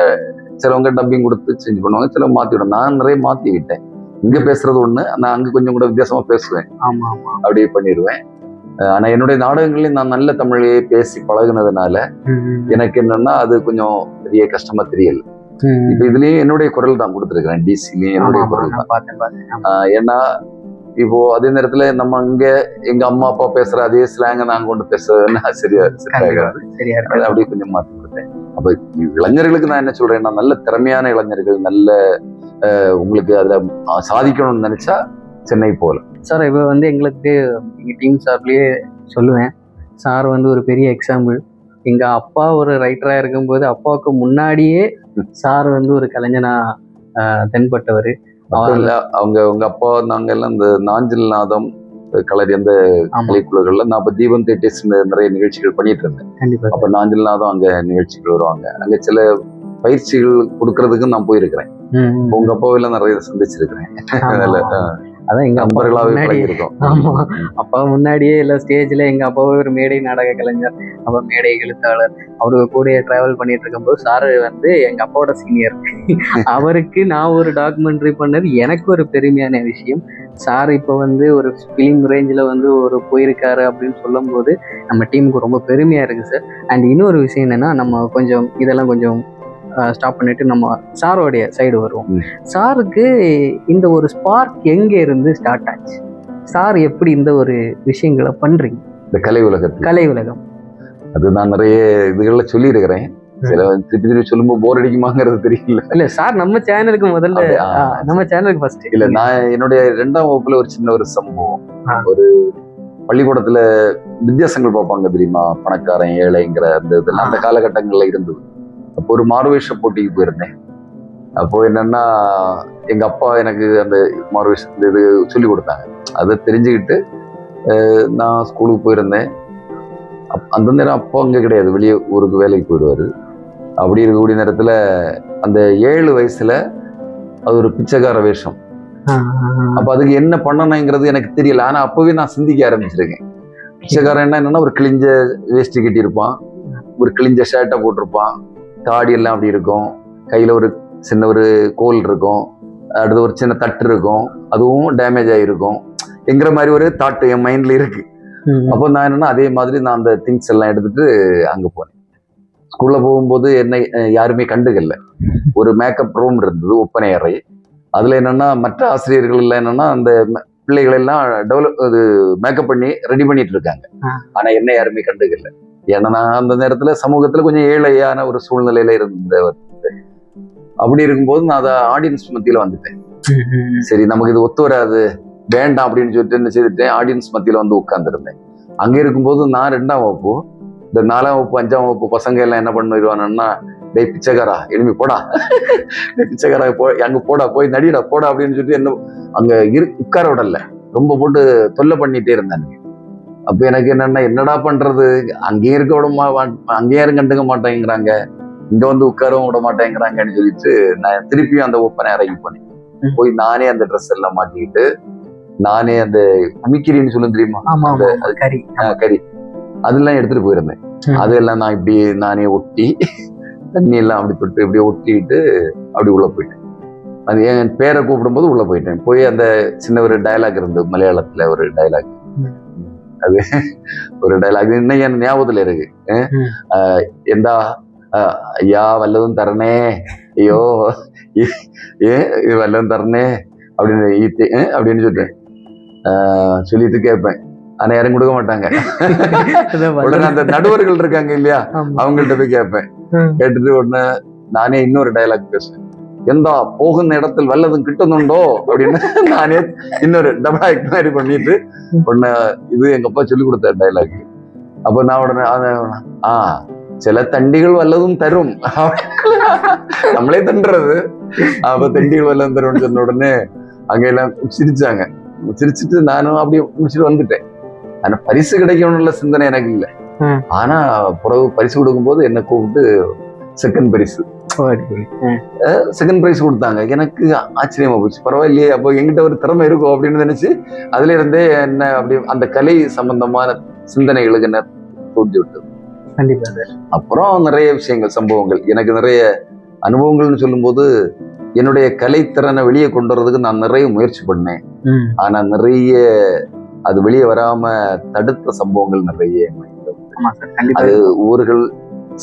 சிலவங்க டப்பிங் கொடுத்து சேஞ்ச் பண்ணுவாங்க, சிலவங்க மாத்தி விடும். நான் நிறைய மாத்தி விட்டேன். இங்க பேசுறது ஒண்ணு, நான் அங்க கொஞ்சம் கூட வித்தியாசமா பேசுவேன், அப்படியே பண்ணிடுவேன். ஆனா என்னுடைய நாடகங்களையும் நான் நல்ல தமிழையே பேசி பழகுனதுனால எனக்கு என்னன்னா அது கொஞ்சம் பெரிய கஷ்டமா தெரியல. இப்ப இதுலயும் என்னுடைய குரல் தான் கொடுத்துருக்கிறேன், டிசிலயும் என்னுடைய குரல் தான். ஏன்னா இப்போ அதே நேரத்துல நம்ம அங்க எங்க அம்மா அப்பா பேசுற அதே ஸ்லாங்க நாங்க கொண்டு பேசுறதுன்னா சரியா அப்படியே கொஞ்சம் மாத்தி கொடுத்தேன். அப்ப இளைஞர்களுக்கு நான் என்ன சொல்றேன்னா, நல்ல திறமையான இளைஞர்கள், நல்ல உங்களுக்கு அதுல சாதிக்கணும்னு நினைச்சா சென்னை போல. சார் இப்போ வந்து எங்களுக்கு எங்கள் டீம் சார்லேயே சொல்லுவேன், சார் வந்து ஒரு பெரிய எக்ஸாம்பிள். எங்கள் அப்பா ஒரு ரைட்டராக இருக்கும்போது அப்பாவுக்கு முன்னாடியே சார் வந்து ஒரு கலைஞனா தென்பட்டவர். உங்க அப்பா நாங்க எல்லாம் இந்த நாஞ்சில் நாதம் கலரி அந்த கலைக்குழுக்கள்ல நான் இப்ப தீபம் தேட்டர்ஸ் நிறைய நிகழ்ச்சிகள் பண்ணிட்டு இருந்தேன். அப்ப நாஞ்சில் நாதம் அங்க நிகழ்ச்சிகள் வருவாங்க, அங்க சில பயிற்சிகள் கொடுக்கறதுக்கு நான் போயிருக்கிறேன். உங்க அப்பாவெல்லாம் நிறைய சந்திச்சிருக்கிறேன். அதான் எங்க அப்பாவே இருக்கும். ஆமா, அப்பா முன்னாடியே இல்ல ஸ்டேஜ்ல எங்க அப்பாவே ஒரு மேடை நாடக கலைஞர், அப்புறம் மேடை எழுத்தாளர். அவருக்கு கூட டிராவல் பண்ணிட்டு இருக்கும்போது சாரு வந்து எங்க அப்பாவோட சீனியர். அவருக்கு நான் ஒரு டாக்குமெண்ட்ரி பண்ணது எனக்கு ஒரு பெருமையான விஷயம். சார் இப்போ வந்து ஒரு ஃபிலிம் ரேஞ்சில் வந்து ஒரு போயிருக்காரு அப்படின்னு சொல்லும் போது நம்ம டீமுக்கு ரொம்ப பெருமையா இருக்கு சார். அண்ட் இன்னொரு விஷயம் என்னன்னா, நம்ம கொஞ்சம் இதெல்லாம் கொஞ்சம் ஸ்டாப் பண்ணிட்டு நம்ம சாரோடைய சைடு வருவோம். சாருக்கு இந்த ஒரு ஸ்பார்க் எங்க இருந்து ஸ்டார்ட் ஆச்சு? சார் எப்படி இந்த ஒரு விஷயங்களை பண்றீங்க? இந்த கலை உலகம் அது நான் நிறைய இதுகள்ல சொல்லி இருக்கிறேன். சில திருப்பி சொல்லும்போது போர் அடிக்குமாங்கிறது தெரியல. இல்ல சார், நம்ம சேனலுக்கு முதல்ல நம்ம சேனலுக்கு ஃபர்ஸ்ட் இல்ல, நான் என்னுடைய 2ஆம் வகுப்புல ஒரு சின்ன ஒரு சம்பவம். ஒரு பள்ளிக்கூடத்துல வித்தியாசங்கள் பார்ப்பாங்க தெரியுமா, பணக்காரன் ஏழைங்கிற அந்த இதெல்லாம் அந்த காலகட்டங்கள்ல இருந்தது. அப்போ ஒரு மாறுவேஷ போட்டிக்கு போயிருந்தேன். அப்போ என்னன்னா, எங்க அப்பா எனக்கு அந்த மாறுவேஷ இது சொல்லி கொடுத்தாங்க. அதை தெரிஞ்சுக்கிட்டு நான் ஸ்கூலுக்கு போயிருந்தேன். அந்த நேரம் அப்பா அங்கே கிடையாது, வெளியே ஊருக்கு வேலைக்கு போயிடுவாரு. அப்படி இருக்கக்கூடிய நேரத்துல அந்த 7 வயசுல அது ஒரு பிச்சைக்கார வேஷம். அப்ப அதுக்கு என்ன பண்ணணுங்கிறது எனக்கு தெரியல. ஆனா அப்பவே நான் சிந்திக்க ஆரம்பிச்சிருக்கேன். பிச்சைக்காரன் என்னன்னா, ஒரு கிழிஞ்ச வேஷ்டி கட்டி இருப்பான், ஒரு கிழிஞ்ச ஷர்ட்டை போட்டிருப்பான், தாடி எல்லாம் அப்படி இருக்கும், கையில ஒரு சின்ன ஒரு கோல் இருக்கும், அடுத்து ஒரு சின்ன தட்டு இருக்கும், அதுவும் டேமேஜ் ஆகிருக்கும் என்கிற மாதிரி ஒரு தாட்டு என் மைண்ட்ல இருக்கு. அப்போ நான் என்னன்னா, அதே மாதிரி நான் அந்த திங்ஸ் எல்லாம் எடுத்துட்டு அங்க போனேன். ஸ்கூல்ல போகும்போது என்னை யாருமே கண்டுக்கல. ஒரு மேக்கப் ரூம் இருந்தது, ஒப்பனை அறை. அதுல என்னன்னா, மற்ற ஆசிரியர்கள் எல்லாம் என்னன்னா அந்த பிள்ளைகள் எல்லாம் மேக்கப் பண்ணி ரெடி பண்ணிட்டு இருக்காங்க. ஆனா என்ன யாருமே கண்டுக்கல. ஏன்னா நான் அந்த நேரத்துல சமூகத்துல கொஞ்சம் ஏழையான ஒரு சூழ்நிலையில இருந்தவர். அப்படி இருக்கும்போது நான் அதை ஆடியன்ஸ் மத்தியில வந்துட்டேன். சரி, நமக்கு இது ஒத்து வராது, வேண்டாம் அப்படின்னு சொல்லிட்டு என்ன செய்துட்டேன், ஆடியன்ஸ் மத்தியில வந்து உட்கார்ந்துருந்தேன். அங்க இருக்கும்போது நான் 2ஆம் வகுப்பு, இந்த 4ஆம் வகுப்பு 5ஆம் வகுப்பு பசங்க எல்லாம் என்ன பண்ணிடுவானுன்னா, டேய் பிச்சைக்காரா எலும்பி போடா, டேய் பிச்சைக்காரா அங்க போடா, போய் நடிடா போடா அப்படின்னு சொல்லிட்டு என்ன அங்க உட்கார விடல, ரொம்ப போட்டு தொல்லை பண்ணிட்டே இருந்தாங்க. அப்ப எனக்கு என்னடா பண்றது, அங்கேயும் இருக்க அங்கேயும் யாரும் கண்டுக்க மாட்டேங்கிறாங்க, இங்க வந்து உட்காரவும் விட மாட்டேங்கிறாங்கன்னு சொல்லிட்டு நான் திருப்பியும் அந்த ஒப்பனை அறைக்கு போனேன். போய் நானே அந்த ட்ரெஸ் எல்லாம் மாட்டிக்கிட்டு, நானே அந்த குமிக்கிரின்னு சொல்லும் தெரியுமா, கறி அதெல்லாம் எடுத்துட்டு போயிருந்தேன். அதெல்லாம் நான் இப்படி நானே ஒட்டி தண்ணி எல்லாம் அப்படி தொட்டு இப்படியே ஒட்டிட்டு அப்படி உள்ள போயிட்டேன். அது என் பேரை கூப்பிடும்போது உள்ள போயிட்டேன். போய் அந்த சின்ன ஒரு டயலாக் இருந்து மலையாளத்துல ஒரு டயலாக், அது ஒரு டயலாக் இன்னும் என் ஞாபகத்துல இருக்கு. எந்தா ஐயா வல்லதும் தரணே, ஐயோ இது வல்லதும் தரணே அப்படின்னு சொல்லிட்டு கேட்பேன். ஆனா யாரும் கொடுக்க மாட்டாங்க. உடனே அந்த நடுவர்கள் இருக்காங்க இல்லையா, அவங்கள்ட்ட போய் கேட்பேன். கேட்டுட்டு உடனே நானே இன்னொரு டயலாக் பேசுவேன். எந்தா போகுന്ന இடத்தில் வல்லதும் கிட்டணுண்டோ அப்படின்னு நானே இன்னொரு டபுள் ஆக்ட் மாதிரி பண்ணிட்டு உடனே இது எங்க அப்பா சொல்லி கொடுத்த டைலாக். அப்ப நான் உடனே சில தண்டிகள் வல்லதும் தரும், நம்மளே தண்டுறது. அப்ப தண்டிகள் வல்லதும் தரும்னு சொன்ன உடனே அங்க எல்லாம் சிரிச்சாங்க. சிரிச்சுட்டு நானும் அப்படியே முடிச்சுட்டு வந்துட்டேன். ஆனா பரிசு கிடைக்கணும்ல சிந்தனை எனக்கு இல்லை. ஆனா பிறகு பரிசு கொடுக்கும் போது என்ன கூப்பிட்டு செகண்ட் பிரைஸ் கொடுத்தாங்க. எனக்கு ஆச்சரியமா போச்சு. பரவாயில்லையே, அப்போ எங்கிட்ட ஒரு திறமை இருக்கும் அப்படின்னு நினைச்சு அதுல இருந்தே என்ன அப்படி அந்த கலை சம்பந்தமான சிந்தனைகளுக்கு என்ன தூண்டி விட்டது. அப்புறம் நிறைய விஷயங்கள், சம்பவங்கள், எனக்கு நிறைய அனுபவங்கள்னு சொல்லும் போது என்னுடைய கலைத்திறனை வெளியே கொண்டு வர்றதுக்கு நான் நிறைய முயற்சி பண்ணேன். ஆனா நிறைய அது வெளியே வராம தடுத்த சம்பவங்கள் நிறைய. அது ஊர்கள்,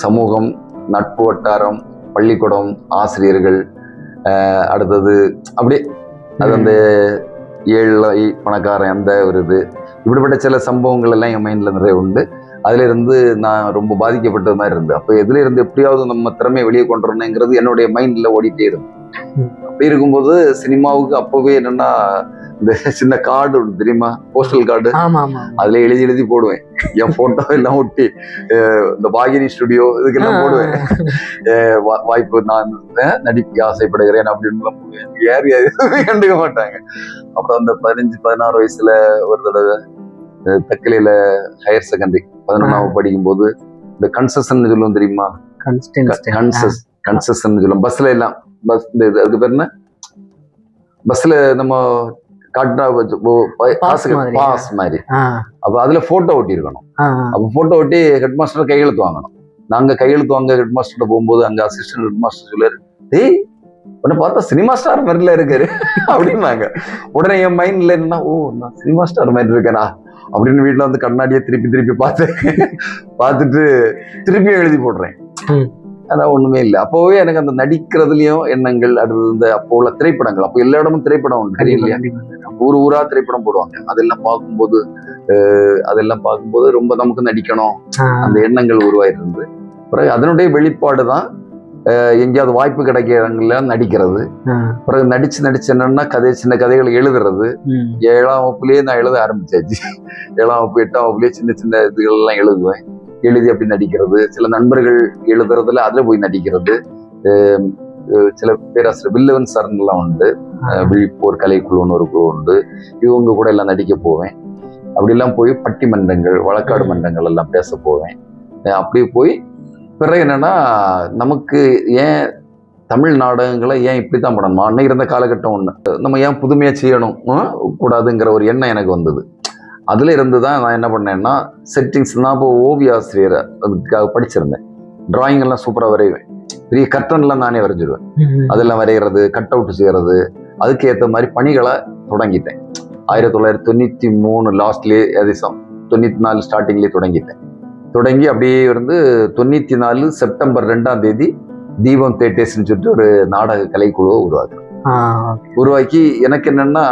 சமூகம், நட்பு வட்டாரம், பள்ளிக்கூடம், ஆசிரியர்கள், அடுத்தது அப்படியே அது அந்த ஏழை பணக்காரன் அந்த ஒரு இது, இப்படிப்பட்ட சில சம்பவங்கள் எல்லாம் என் மைண்ட்ல நிறைய உண்டு. அதுல இருந்து நான் ரொம்ப பாதிக்கப்பட்டது மாதிரி இருந்து, அப்ப எதுல இருந்து எப்படியாவது நம்ம திறமையை வெளியே கொண்டு வரணுங்கிறது என்னுடைய மைண்ட்ல ஓடிட்டே இருந்து. அப்படி இருக்கும்போது சினிமாவுக்கு அப்பவே என்னன்னா இந்த சின்ன கார்டு ஒன்று தெரியுமா, போஸ்டல் கார்டு, அதுல எழுதி போடுவேன். என் போட்டோ எல்லாம் ஒட்டி இந்த பாகினி ஸ்டுடியோ இதுக்கெல்லாம் போடுவேன். வாய்ப்பு நான் நடிக்க ஆசைப்படுகிறேன் அப்படின்னு யாரும் எதுவுமே கண்டுக்க மாட்டாங்க. அப்புறம் அந்த 15-16 வயசுல ஒரு தடவை தக்கலையில ஹையர் செகண்டரி 11ஆவது படிக்கும் போது இந்த கன்செஷன் சொல்லுவோம் தெரியுமா, கன்செஷன் சொல்லுவோம் பஸ்ல எல்லாம். பஸ் அதுக்கு பேர் என்ன, பஸ்ல நம்ம பாஸ் மாதிரி. அப்ப அதுல போட்டோ ஒட்டி இருக்கணும். அப்ப போட்டோ ஒட்டி ஹெட் மாஸ்டர் கையெழுத்து வாங்கணும். நாங்க கையெழுத்து வாங்க ஹெட் மாஸ்டர் போகும்போது அங்க அசிஸ்டன்ட் ஹெட் மாஸ்டர் சொல்லுவாரு, டேய் உன்னை பார்த்தா சினிமா ஸ்டார் மாதிரில இருக்காரு அப்படின்னாங்க. உடனே என் மைண்ட்ல என்னன்னா, ஓ நான் சினிமா ஸ்டார் மாதிரி இருக்கேனா அப்படின்னு வீட்டுல வந்து கண்ணாடியை திருப்பி பார்த்துட்டு திருப்பியும் எழுதி போடுறேன். அதான் ஒண்ணுமே இல்லை. அப்போவே எனக்கு அந்த நடிக்கிறதுலயும் எண்ணங்கள், அடுத்தது இந்த அப்போ உள்ள திரைப்படங்கள், அப்போ எல்லா இடமும் திரைப்படம் உண்டு இல்லையா, ஊரா திரைப்படம் போடுவாங்க. அதெல்லாம் பார்க்கும்போது ரொம்ப நமக்கு நடிக்கணும் அந்த எண்ணங்கள் உருவாயிருந்து. பிறகு அதனுடைய வெளிப்பாடுதான் எங்கேயாவது வாய்ப்பு கிடைக்கிற இடங்கள்ல நடிக்கிறது. பிறகு நடிச்சு என்னன்னா சின்ன கதைகள் எழுதுறது. 7ஆம் வகுப்புலயே நான் எழுத ஆரம்பிச்சாச்சு. 7ஆம் வகுப்பு 8ஆம் வகுப்புலயே சின்ன இதுகள் எல்லாம் எழுதுவேன். எழுதி அப்படி நடிக்கிறது, சில நண்பர்கள் எழுதுறதுல அதுல போய் நடிக்கிறது. சில பேராசிரியர் வில்லவன் சார்லாம் உண்டு, விழிப்போர் கலைக்குழுன்னு ஒரு குழு உண்டு, இவங்க கூட எல்லாம் நடிக்க போவேன். அப்படிலாம் போய் பட்டிமன்றங்கள், வழக்காடு மன்றங்கள் எல்லாம் பேச போவேன். அப்படியே போய் பிறகு என்னன்னா, நமக்கு ஏன் தமிழ் நாடகங்களை ஏன் இப்படித்தான் பண்ணணும், அன்னைக்கு இருந்த காலகட்டம் ஒண்ணு, நம்ம ஏன் புதுமையா செய்யணும் கூடாதுங்கிற ஒரு எண்ணம் எனக்கு வந்தது. அதுல இருந்து தான் நான் என்ன பண்ணேன்னா, செட்டிங்ஸ், நான் இப்போ ஓவிய ஆசிரியர் அதுக்காக படிச்சிருந்தேன். டிராயிங் எல்லாம் சூப்பராக வரைவேன். பெரிய கர்டன்லாம் நானே வரைஞ்சிருவேன். அதெல்லாம் வரைகிறது, கட் அவுட் செய்யறது, அதுக்கு ஏற்ற மாதிரி பணிகளை தொடங்கிட்டேன். 1993 லாஸ்ட்லேயே, அதிசம் 94 ஸ்டார்டிங்லேயே தொடங்கி அப்படியே இருந்து 94 செப்டம்பர் 2ஆம் தேதி தீபம் தேட்டர்ஸ்ன்னு சொல்லிட்டு ஒரு நாடக கலைக்குழுவை உருவாக்கி எனக்கு என்னன்னா,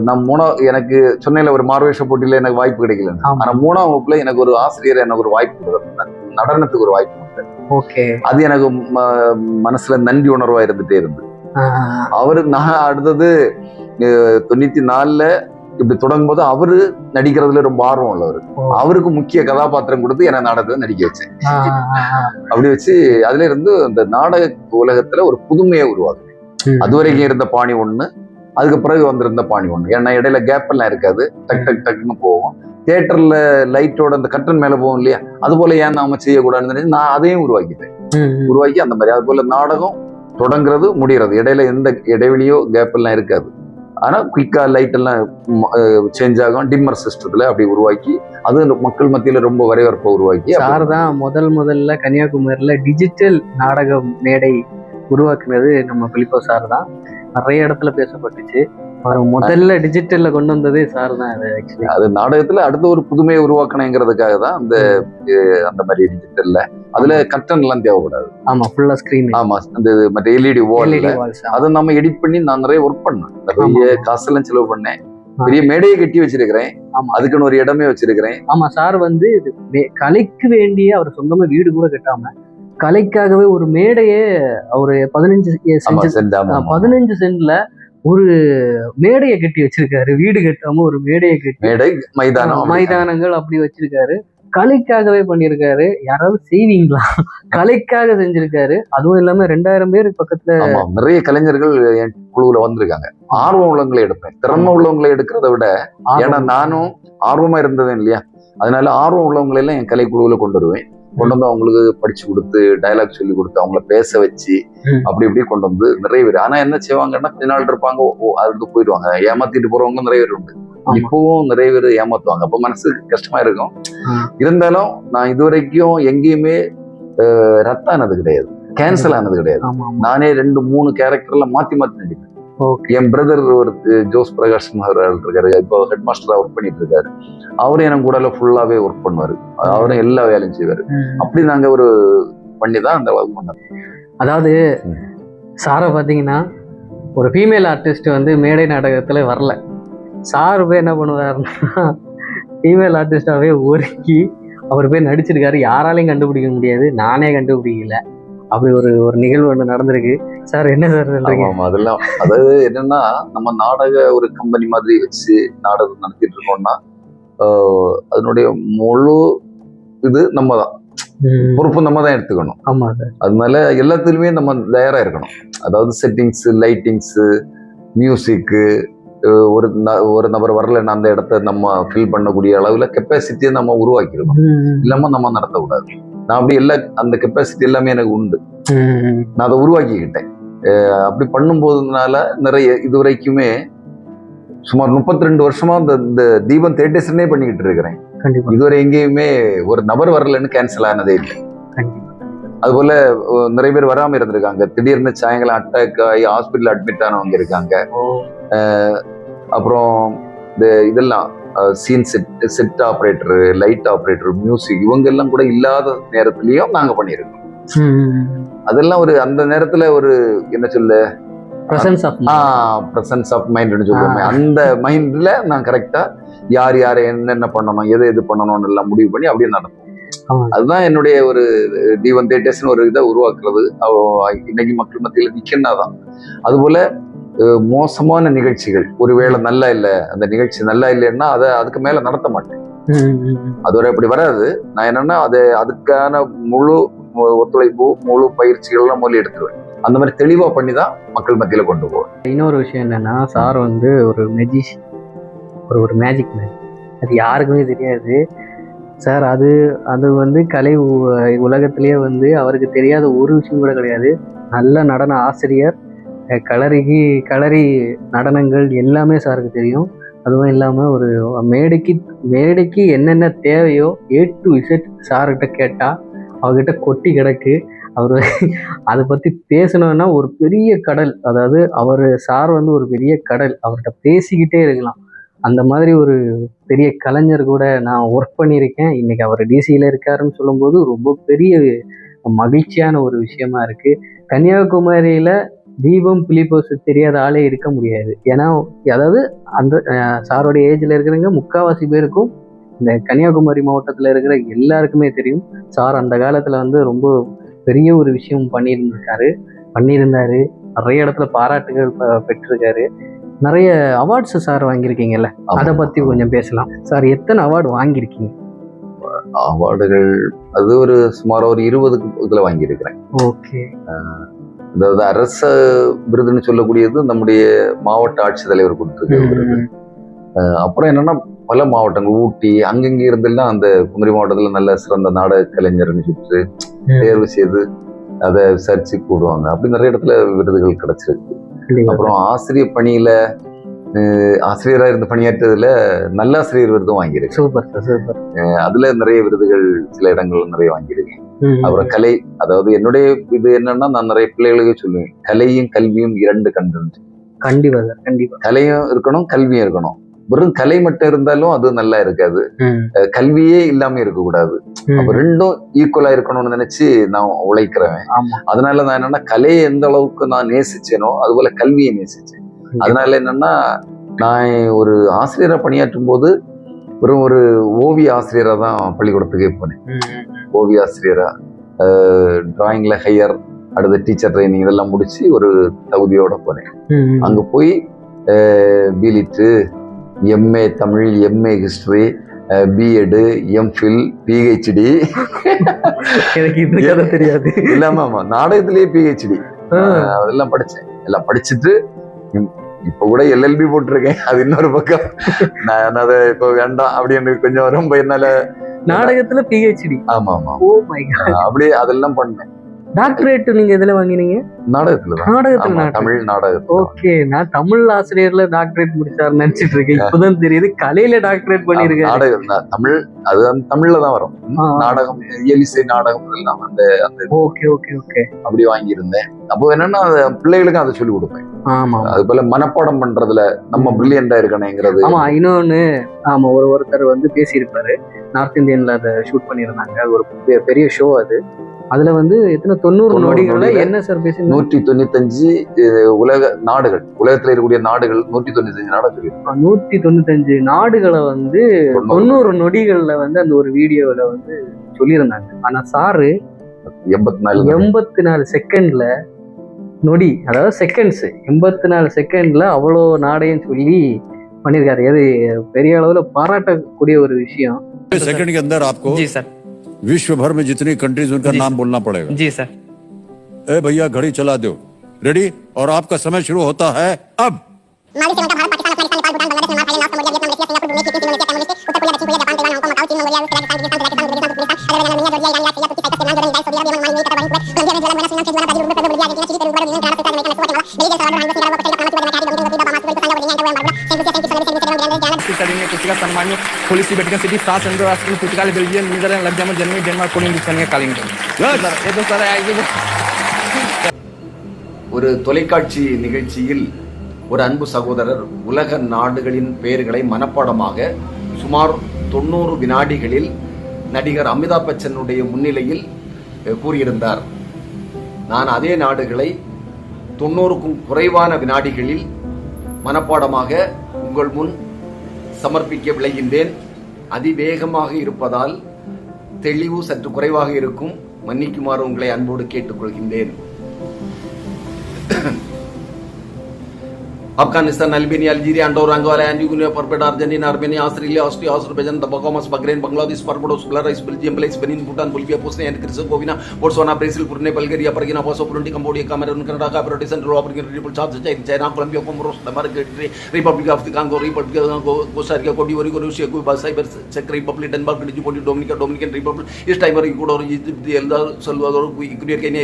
நான் எனக்கு சொன்னையில ஒரு மார்வேஷ போட்டியில எனக்கு வாய்ப்பு கிடைக்கல. ஆனா 3ஆம் வகுப்புல எனக்கு ஒரு ஆசிரியர் எனக்கு ஒரு வாய்ப்பு கொடுத்தாங்க, நடனத்துக்கு ஒரு வாய்ப்பு கொடுத்தாரு. அது எனக்கு மனசுல நன்றி உணர்வா இருந்துட்டே இருந்து. நான் அடுத்தது 94 இப்படி தொடங்கும் போது அவரு நடிக்கிறதுல ரொம்ப ஆர்வம் உள்ளவர். அவருக்கு முக்கிய கதாபாத்திரம் கொடுத்து என்ன நாடகத்தை நடிக்க வச்சேன். அப்படி வச்சு அதுல இருந்து அந்த நாடக உலகத்துல ஒரு புதுமையை உருவாக்குனேன். அதுவரைக்கும் இருந்த பாணி ஒண்ணு, அதுக்கு பிறகு வந்திருந்த பாணி ஒண்ணு. ஏன்னா இடையில கேப் எல்லாம் இருக்காது, டக் டக் டக்குன்னு போவோம். தியேட்டர்ல லைட்டோட அந்த கர்டன் மேல போவோம் இல்லையா, அது போல ஏன் நாம செய்யக்கூடாதுன்னு நான் அதையும் உருவாக்கிட்டேன். உருவாக்கி அந்த மாதிரி அது போல நாடகம் தொடங்குறது முடிகிறது, இடையில எந்த இடைவெளியோ கேப் எல்லாம் இருக்காது. ஆனா குயிக்கா லைட் எல்லாம் சேஞ்ச் ஆகும், டிம்மர் சிஸ்டத்துல அப்படி உருவாக்கி அது மக்கள் மத்தியில ரொம்ப வரவேற்பை உருவாக்கி. சார் தான் முதல்ல கன்னியாகுமரியில டிஜிட்டல் நாடக மேடை உருவாக்குனது நம்ம பிலிப்போ சார் தான். நிறைய இடத்துல பேசப்பட்டுச்சு. முதல்ல டிஜிட்டல்ல கொண்டு வந்ததே சார் தான். அது நாடகத்துல அடுத்த ஒரு புதுமையை உருவாக்கணுங்கிறதுக்காக தான் அந்த மாதிரி டிஜிட்டல்ல அதுல கர்டன் எல்லாம் தேவைப்படாது. ஆமா, ஃபுல்லா ஸ்கிரீன். ஆமா, அந்த மற்ற எல்இடி வால் அதை நம்ம எடிட் பண்ணி நான் நிறைய ஒர்க் பண்ணேன். நிறைய காசெல்லாம் செலவு பண்ணேன். பெரிய மேடையை கட்டி வச்சிருக்கிறேன். அதுக்குன்னு ஒரு இடமே வச்சிருக்கிறேன். ஆமா, சார் வந்து கலைக்கு வேண்டிய அவர் சொந்தமா வீடு கூட கட்டாம கலைக்காகவே ஒரு மேடையே ஒரு 15 சென்ட்ல ஒரு மேடையை கட்டி வச்சிருக்காரு. வீடு கட்டாம ஒரு மேடையை கட்டி, மேடை மைதானங்கள் அப்படி வச்சிருக்காரு. கலைக்காகவே பண்ணிருக்காரு. யாராவது செய்வீங்களா? கலைக்காக செஞ்சிருக்காரு. அதுவும் இல்லாம 2000 பேர் பக்கத்துல நிறைய கலைஞர்கள் என் குழுவுல வந்திருக்காங்க. ஆர்வம் உள்ளவங்களை எடுப்பேன், திறமை உள்ளவங்களை எடுக்கிறத விட, ஏன்னா நானும் ஆர்வமா இருந்தது இல்லையா, அதனால ஆர்வம் உள்ளவங்களை எல்லாம் என் கலை குழுவுல கொண்டு வருவேன். கொண்டு வந்து அவங்களுக்கு படிச்சு கொடுத்து, டயலாக் சொல்லி கொடுத்து, அவங்கள பேச வச்சு அப்படி இப்படி கொண்டு வந்து நிறைய பேர். ஆனா என்ன செய்வாங்கன்னா, கொஞ்ச நாள் இருப்பாங்க, அதுக்கு போயிடுவாங்க. ஏமாத்திட்டு போறவங்க நிறைய பேர் உண்டு. இப்பவும் நிறைய பேர் ஏமாத்துவாங்க. அப்ப மனசு கஷ்டமா இருக்கும். இருந்தாலும் நான் இதுவரைக்கும் எங்கேயுமே ரத்தானது கிடையாது, கேன்சல் ஆனது கிடையாது. நானே 2-3 கேரக்டர்ல மாத்தி நடிப்பேன். என் பிரதர் ஒரு ஜோஸ் பிரகாஷ் இருக்காரு, இப்போ ஹெட் மாஸ்டரா ஒர்க் பண்ணிட்டு இருக்காரு. அவரும் எனக்கு கூட ஃபுல்லாவே ஒர்க் பண்ணுவாரு. அவரும் எல்லா வேலையும் செய்வாரு. அப்படி நாங்க ஒரு பண்ணிதான் அந்த ஒர்க் பண்ணோம். அதாவது சாரை பாத்தீங்கன்னா, ஒரு ஃபீமேல் ஆர்டிஸ்ட் வந்து மேடை நாடகத்துல வரல, சார் போய் என்ன பண்ணுவாருன்னா ஃபீமேல் ஆர்டிஸ்டாவே ஒருக்கி அவர் போய் நடிச்சிருக்காரு. யாராலையும் கண்டுபிடிக்க முடியாது, நானே கண்டுபிடிக்கல. அப்படி ஒரு நிகழ்வு ஒன்று நடந்திருக்கு. சார் என்ன சார் சொல்றீங்க? அதெல்லாம் அதாவது என்னன்னா, நம்ம நாடக ஒரு கம்பெனி மாதிரி வச்சு நாடகம் நடத்திட்டு இருக்கோம்னா அதனுடைய முழு இது நம்ம தான் பொறுப்பு, நம்ம தான் எடுத்துக்கணும். ஆமா சார். அதனால எல்லாத்துலயுமே நம்ம தயாரா இருக்கணும். அதாவது செட்டிங்ஸ், லைட்டிங்ஸ், மியூசிக்கு, ஒரு நபர் வரலன்னா அந்த இடத்த நம்ம ஃபில் பண்ணக்கூடிய அளவுல கெப்பாசிட்டியை நம்ம உருவாக்கிடணும். இல்லாம நம்ம நடத்தக்கூடாது. நான் அப்படி அந்த கெப்பாசிட்டி எல்லாமே எனக்கு உண்டு. நான் அதை உருவாக்கிக்கிட்டேன். அப்படி பண்ணும்போதுனால நிறைய இதுவரைக்குமே சுமார் 32 வருஷமா இந்த தீபம் தேட்டேஷனே பண்ணிக்கிட்டு இருக்கிறேன். இதுவரை எங்கேயுமே ஒரு நபர் வரலன்னு கேன்சல் ஆனதே இல்லை. அதுபோல நிறைய பேர் வராம இருந்திருக்காங்க. திடீர்னு சாயங்காலம் அட்டாக் ஆகி ஹாஸ்பிட்டல் அட்மிட் ஆனவங்க இருக்காங்க. அப்புறம் இதெல்லாம் scene set operator, light operator, music, இவங்க எல்லாம் கூட இல்லாத நேரத்திலயும் நாங்க பண்ணியிருக்கோம். அதெல்லாம் ஒரு அந்த நேரத்துல ஒரு என்ன சொல்ல, பிரசன்ஸ் ஆஃப் மைண்ட்னு சொல்லுவோமே, அந்த மைண்ட்ல நான் கரெக்டா யார் என்னென்ன பண்ணணும், எது பண்ணணும்னு எல்லாம் முடிவு பண்ணி அப்படியே நடக்கும். அதுதான் என்னுடைய ஒரு தீபம் தேட்டர்ஸ் ஒரு இதை உருவாக்குறது. இன்னைக்கு மக்கள் மத்தியில நிக்கனாதான். அதுபோல மோசமான நிகழ்ச்சிகள் ஒருவேளை நல்லா இல்லை, அந்த நிகழ்ச்சி நல்லா இல்லைன்னா அதை அதுக்கு மேல நடத்த மாட்டேன். அது ஒரு அப்படி வராது. நான் என்னன்னா அதுக்கான முழு ஒத்துழைப்பு, முழு பயிற்சிகள்லாம் முதல்ல எடுத்துருவேன். அந்த மாதிரி தெளிவா பண்ணி தான் மக்கள் மத்தியில கொண்டு போவேன். இன்னொரு விஷயம் என்னன்னா, சார் வந்து ஒரு மெஜிஷியன், ஒரு மேஜிக் மேன். அது யாருக்குமே தெரியாது சார். அது வந்து கலை உலகத்திலேயே வந்து அவருக்கு தெரியாத ஒரு விஷயம் கூட கிடையாது. நல்ல நடன ஆசிரியர், களரி நடனங்கள் எல்லாமே சாருக்கு தெரியும். அதுவும் இல்லாமல் ஒரு மேடைக்கு என்னென்ன தேவையோ A to Z சார்கிட்ட கேட்டால் அவர்கிட்ட கொட்டி கிடக்கு. அவர் அதை பற்றி பேசணும்னா ஒரு பெரிய கடல். அதாவது சார் வந்து ஒரு பெரிய கடல், அவர்கிட்ட பேசிக்கிட்டே இருக்கலாம். அந்த மாதிரி ஒரு பெரிய கலைஞர் கூட நான் ஒர்க் பண்ணியிருக்கேன். இன்னைக்கு அவர் டிசியில் இருக்காருன்னு சொல்லும்போது ரொம்ப பெரிய மகிழ்ச்சியான ஒரு விஷயமா இருக்குது. கன்னியாகுமரியில் தீபம் பிலிப்போஸ் தெரியாத ஆளே இருக்க முடியாது. ஏன்னா அதாவது அந்த சாரோடைய ஏஜில் இருக்கிறவங்க முக்கால்வாசி பேருக்கும் இந்த கன்னியாகுமரி மாவட்டத்தில் இருக்கிற எல்லாருக்குமே தெரியும். சார் அந்த காலத்தில் வந்து ரொம்ப பெரிய ஒரு விஷயம் பண்ணியிருந்தாரு. நிறைய இடத்துல பாராட்டுகள் பெற்றிருக்காரு. நிறைய அவார்ட்ஸ் சார் வாங்கியிருக்கீங்கல்ல, அதை பத்தி கொஞ்சம் பேசலாம் சார். எத்தனை அவார்டு வாங்கியிருக்கீங்க? அவார்டுகள் அது ஒரு சுமார் ஒரு 20க்கு இதுல வாங்கியிருக்கிறேன். ஓகே. அதாவது அரச விருதுன்னு சொல்லக்கூடியது நம்முடைய மாவட்ட ஆட்சித்தலைவர் கொடுத்திருக்க விருது. அப்புறம் என்னன்னா பல மாவட்டங்கள், ஊட்டி அங்கங்க இருந்தெல்லாம் அந்த குமரி மாவட்டத்துல நல்ல சிறந்த நாடக கலைஞர்னு சுற்று தேர்வு செய்து அதை விசாரிச்சு கூடுவாங்க. அப்படி நிறைய இடத்துல விருதுகள் கிடைச்சிருக்கு. அப்புறம் ஆசிரியர் பணியில ஆசிரியரா இருந்து பணியாற்றதுல நல்லாசிரியர் விருதும் வாங்கியிருக்கேன். Super super. அதுல நிறைய விருதுகள் சில இடங்கள்ல நிறைய வாங்கியிருக்கேன். அப்புறம் கலை, அதாவது என்னுடைய இது என்னன்னா, நான் நிறைய பிள்ளைகளுக்கு சொல்லுவேன், கலையும் கல்வியும் 2 கண்டு. கண்டிப்பா சார், கண்டிப்பா. கலையும் இருக்கணும், கல்வியும் இருக்கணும். வெறும் கலை மட்டும் இருந்தாலும் அது நல்லா இருக்காது, கல்வியே இல்லாம இருக்கக்கூடாது. அப்ப 2ம் ஈக்குவலா இருக்கணும்னு நினைச்சு நான் உழைக்கிறேன். அதனால நான் என்னன்னா, கலையை எந்த அளவுக்கு நான் நேசிச்சேனோ அது போல கல்வியை நேசிச்சேன். அதனால என்னன்னா, நான் ஒரு ஆசிரியரா பணியாற்றும் போது வெறும் ஒரு ஓவிய ஆசிரியரா தான் பள்ளிக்கூடத்துக்கே போனேன். ஓவிய ஆசிரியரா, டிராயிங்ல ஹையர், அடுத்த டீச்சர் ட்ரைனிங் இதெல்லாம் முடிச்சு ஒரு தகுதியோட போனேன். அங்க போய் B Litt, MA Tamil, MA history, BEd, MPhil, PhD தெரியாது இல்லாம நாடகத்திலேயே பிஹெச்டி அதெல்லாம் படிச்சேன். எல்லாம் படிச்சுட்டு இப்ப கூட எல்எல்பி போட்டிருக்கேன். அது இன்னொரு பக்கம். நான் அதை இப்ப வேண்டாம் அப்படின்னு கொஞ்சம் ரொம்ப என்னால. நாடகத்துல பிஹெச்டி? ஆமா ஆமா. Oh my God. அப்படியே அதெல்லாம் பண்ணேன். டாக்டரேட் நீங்க எதுல வாங்கினீங்க? நாடகத்துல. தமிழ் நாடகம். ஓகே. நான் தமிழ் ஆசிரியர்ல டாக்டரேட் முடிச்சாரு நினைச்சிட்டு இருக்கேன். இப்பதான் தெரியுது கலையில டாக்டரேட் பண்ணிருக்கேன். நாடகம் தமிழ், அது தமிழ்ல தான் வரும். நாடகம், இயலிசை நாடகம் எல்லாம் அந்த அந்த ஓகே ஓகே ஓகே அப்படி வாங்கியிருந்தேன். அப்போ என்னன்னா, பிள்ளைகளுக்கும் அதை சொல்லி கொடுப்பேன். ஆமா. அது போல மனப்பாடம் பண்றதுல நம்ம பிரில்லியண்டா இருக்கணுங்கிறது. ஆமா. இன்னொன்னு, ஆமா, ஒருத்தர் வந்து பேசியிருப்பாரு, நார்த் இந்தியன்ல அதை ஷூட் பண்ணியிருந்தாங்க. அது ஒரு பெரிய ஷோ. அதுல வந்து எத்தனை 90 நொடிகள்ல என்ன சார் பேசி 195 உலக நாடுகள், உலகத்துல இருக்கக்கூடிய நாடுகள் 195 நாடுகள், 195 நாடுகளை வந்து 90 நொடிகள்ல வந்து அந்த ஒரு வீடியோல வந்து சொல்லியிருந்தாங்க. ஆனா சாரு 84 செகண்ட்ல நொடி, அதாவது செகண்ட்ஸ், 84 செகண்ட்ல அவ்வளோ நாடையும் சொல்லி பண்ணியிருக்காரு. அது பெரிய அளவுல பாராட்டக்கூடிய ஒரு விஷயம். सेकंड के अंदर आपको जी सर विश्व भर में जितनी कंट्रीज उनका नाम बोलना पड़ेगा। जी सर। ए भैया घड़ी चला दो, रेडी, और आपका समय शुरू होता है अब। पुस्तिका सम्मानित पुलिस वेटिकन सिटी फ्रांस अंतरराष्ट्रीय पुस्तकालय Belgium Netherlands Luxembourg Germany Denmark Colombia Lithuania कालिंगटन। ஒரு தொலைக்காட்சி நிகழ்ச்சியில் ஒரு அன்பு சகோதரர் உலக நாடுகளின் பெயர்களை மனப்பாடமாக சுமார் 90 வினாடிகளில் நடிகர் அமிதாப் பச்சனுடைய முன்னிலையில் கூறியிருந்தார். நான் அதே நாடுகளை 90க்கும் குறைவான வினாடிகளில் மனப்பாடமாக உங்கள் முன் சமர்ப்பிக்க விளைகின்றேன். அதிவேகமாக இருப்பதால் தெளிவு சற்று குறைவாக இருக்கும், மன்னிக்குமாறு உங்களை அன்போடு கேட்டுக்கொள்கின்றேன். Afghanistan, Albania, Algeria, Andorra, Angola, Antigua, Barbuda, Argentina, Armenia, Australia, Austria, Azerbaijan, the Bahamas, Bahrain, Bangladesh, Barbados, Belarus, Belgium, Belize, Benin, Bhutan, Bolivia, Bosnia and Herzegovina, Botswana, Brazil, Brunei, Bulgaria, Burkina Faso, Burundi, Cambodia, Cameroon, Canada, Cape Verde, Central African Republic, China, Colombia, Comoros, Democratic Republic of the Congo, Republic of Costa Rica, Cote d'Ivoire, Russia, Cuba, Cyprus, Czech Republic, Denmark, Djibouti, Dominican Republic, East Timor, Ecuador, Egypt, El Salvador, Ecuador, Kenya,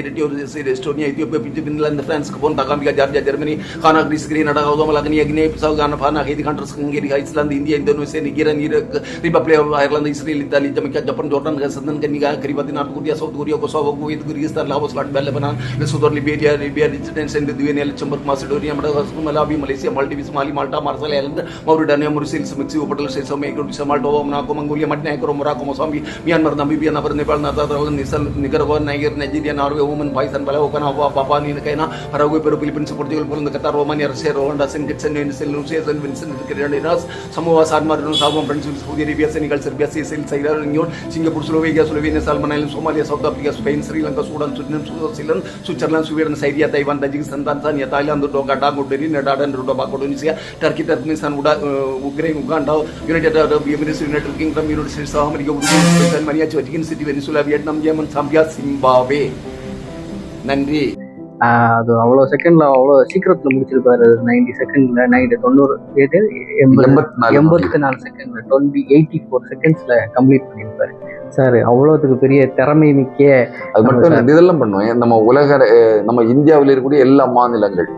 Estonia, Ethiopia, Finland, France, Gabon, Gambia, Georgia, Germany, Ghana, Greece, Grenada, Malagania, Guinea, Ghana, Ghana, Haiti, countries, Hungary, Iceland, India, Indonesia, Nigeria, Iraq, Republic of Ireland, Israel, Italy, Jamaica, Japan, Jordan, Southern Kenya, Kiribati, North Korea, South Korea, Kosovo, Kuwait, Kyrgyzstan, Laos, Latvia, Lebanon, Lesotho, Liberia, Liechtenstein, Lithuania, Luxembourg, Macedonia, Madagascar, Malawi, Malaysia, Maldives, Mali, Malta, Marshall Islands, Mauritania, Mauritius, Mexico, Portugal, Seychelles, Micronesia, Moldova, Monaco, Mongolia, Montenegro, Morocco, Mozambique, Myanmar, Namibia, Nepal, Nicaragua, Nigeria, Norway, Oman, Pakistan, Palau, Papua New Guinea, Paraguay, Peru, Philippines, Portugal, Poland, Qatar, Romania, Russia, Hondasen, Kitchen, Lucius, and Vincent, Kirinas, Samoa, San Marino, Salmon, Prince, Saudi Arabia, Senegal, Serbia, Seychelles, Singapore, Slovakia, Slovenia, Salmon Islands, Somalia, South Africa, Spain, Sri Lanka, Sudan, Sudan, Switzerland, Switzerland, Sweden, Syria, Taiwan, Tajikistan, Tanzania, Thailand, Uganda, Nedad, and Tobago, Tunisia, Turkey, Turkmenistan, Ukraine, Uganda, United Arab Emirates, United Kingdom, United States of America, Mania, Vatican City, Venezuela, Vietnam, Yemen, Zambia, Zimbabwe. நன்றி. அது அவ்வளோ செகண்ட்ல அவ்வளோ சீக்கிரத்தில் முடிச்சிருப்பாரு. 90 செகண்ட்ல 84 செகண்ட்ல 84 செகண்ட்ஸ்ல கம்ப்ளீட் பண்ணியிருப்பாரு சார். அவ்வளோத்துக்கு பெரிய திறமை மிக்க. அது மட்டும் இல்லை, இதெல்லாம் பண்ணுவேன். நம்ம இந்தியாவில் இருக்கக்கூடிய எல்லா மாநிலங்கள்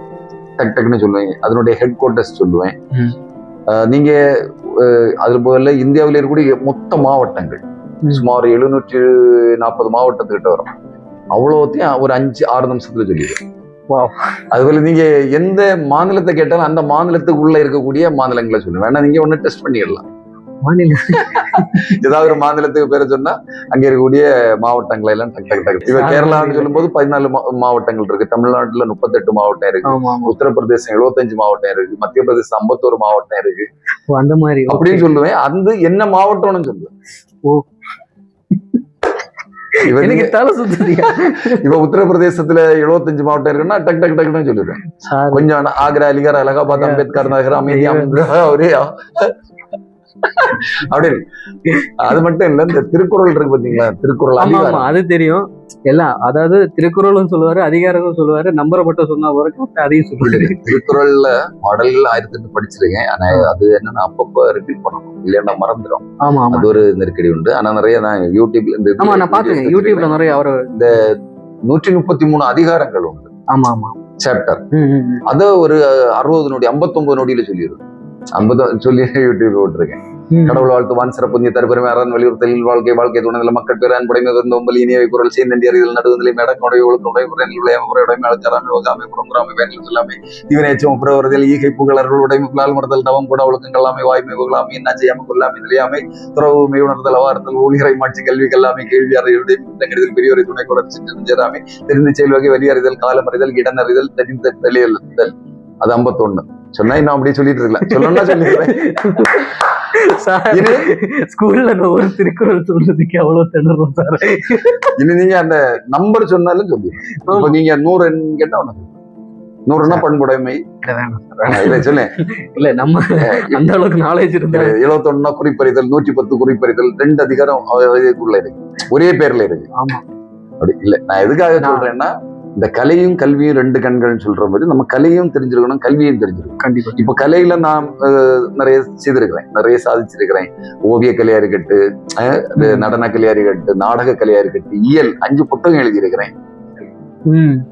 டக்குன்னு சொல்லுவேன், அதனுடைய ஹெட் குவார்ட்டர்ஸ் சொல்லுவேன். நீங்க அது போல இந்தியாவில் இருக்கக்கூடிய மொத்த மாவட்டங்கள் சுமார் 740 மாவட்டத்துக்கிட்ட வரும். அவ்வளோத்தையும் ஒரு 5-6 நிமிஷத்துல சொல்லிடுவேன். அதுபோல நீங்க எந்த மாநிலத்தை கேட்டாலும் அந்த மாநிலத்துக்கு உள்ள இருக்கக்கூடிய மாநிலங்களை சொல்லுவேன். வேணா நீங்க ஒண்ணு டெஸ்ட் பண்ணிடலாம். ஏதாவது ஒரு மாநிலத்துக்கு பேரை சொன்னா அங்க இருக்கக்கூடிய மாவட்டங்களை எல்லாம் டக்கு இப்ப கேரளான்னு சொல்லும் போது 14 மாவட்டங்கள் இருக்கு. தமிழ்நாட்டுல 38 மாவட்டம் இருக்கு. உத்தரப்பிரதேசம் 75 மாவட்டம் இருக்கு. மத்திய பிரதேசம் 51 மாவட்டம் இருக்கு. அந்த மாதிரி அப்படின்னு சொல்லுவேன். அந்த என்ன மாவட்டம்னு சொல்லுவேன். இப்ப உத்தரப்பிரதேசத்துல 75 மாவட்டம் இருக்குன்னா டக்குன்னு சொல்லிடுறேன். கொஞ்சம் ஆக்ரா, அலிகர், அலகாபாத், அம்பேத்கர் நகர், அமைதியா ஒரே அப்படி. அது மட்டும் இல்ல, இந்த திருக்குறள் இருக்கு பாத்தீங்களா, திருக்குறள் அதிகாரம் அது தெரியும் எல்லாம். அதாவது திருக்குறளும் சொல்லுவாரு, அதிகாரமும் சொல்லுவாரு, நம்பரை மட்டும் சொன்னா அதையும் சொல்லிடுது. திருக்குறள்ல மாடல்கள் 1008 படிச்சிருக்கேன். ஆனா அது என்னன்னா அப்பப்ப ரிப்பீட் பண்ணணும், இல்லைன்னா மறந்துடும். அது ஒரு நெருக்கடி உண்டு. ஆனா நிறைய நான் யூடியூப்ல நான் பாத்துருக்கேன். யூடியூப்ல நிறைய இந்த 133 அதிகாரங்கள் உண்டு. சாப்டர். அத ஒரு 60 நொடி 59 நொடியில சொல்லிடுது. 50 சொல்லி யூடியூப் போட்டிருக்கேன். கடவுள் வாழ்த்து வான் சிறப்புஞ்சி தருபெருமை அறன் வலியுறுத்தலில் வாழ்க்கை துணைநில மக்கள் பேர் அன்புடைமை விருந்தோம்பல் இனியவை குரல் செய்தி அறிதல் நடுவதிலை மேடக்கொடை ஒழுக்கமுடைய குரலுடைய முறையுடைமை அழைச்சாராமை ஒகாமை புறங்குறாமை வேங்கல் சொல்லாமை தீவனேச்சம் புறவரதில் ஈகை புகழர்கள் உடைமை புலால் மறுதல் தவம் கூட ஒழுக்கங்களாமை வாய்மை புகழாமை என்னாச்சையாமை கொல்லாமை நிலையாமை துறவுமை உணர்தல் அவார்த்தல் ஊழியரை மாட்சி கல்வி கல்லாமை கேள்வி அறிவுடைய முத்தங்கடிதல் பெரியோரை துணை கொடர் செஞ்சாராமை தெரிந்து செயல் வகை வெளியறிதல் காலம் அறிதல் இடன் அறிதல் தெரிந்த தெளியல். அது 51 சொன்னா இன்னும் அப்படியே சொல்லிட்டு இருக்கலாம். சொல்லணும்னா சொல்லிடுறேன். ஸ்கூல்ல ஒரு திருக்குறள் சொல்றதுக்கு அவ்வளவு திணறோம் சார். இனி நீங்க அந்த நம்பர் சொன்னாலும் சொல்லி, இப்ப நீங்க 100 கேட்டா உனக்கு 100னா பண்புடைமை சொல்ல இல்ல, நம்ம அந்த அளவுக்கு நாலேஜ் இருந்தா. 71 குறிப்பறிதல், 110 குறிப்பறிதல், 2 அதிகாரம் இதுக்குள்ள இருக்கு, ஒரே பேர்ல இருக்கு. ஆமா, அப்படி இல்ல. நான் எதுக்காக சொல்றேன்னா, இந்த கலையும் கல்வியும் 2 கண்கள்னு சொல்ற மாதிரி நம்ம கலையும் தெரிஞ்சிருக்கணும், கல்வியும் தெரிஞ்சிருக்கணும். கண்டிப்பா. இப்ப கலையில நான் நிறைய செய்திருக்கிறேன், நிறைய சாதிச்சிருக்கிறேன். ஓவிய கலையா இருக்கட்டும், நடன கலையா இருக்கட்டும், நாடக கலையா இருக்கட்டும், இயல் 5 புத்தகம் எழுதியிருக்கிறேன்.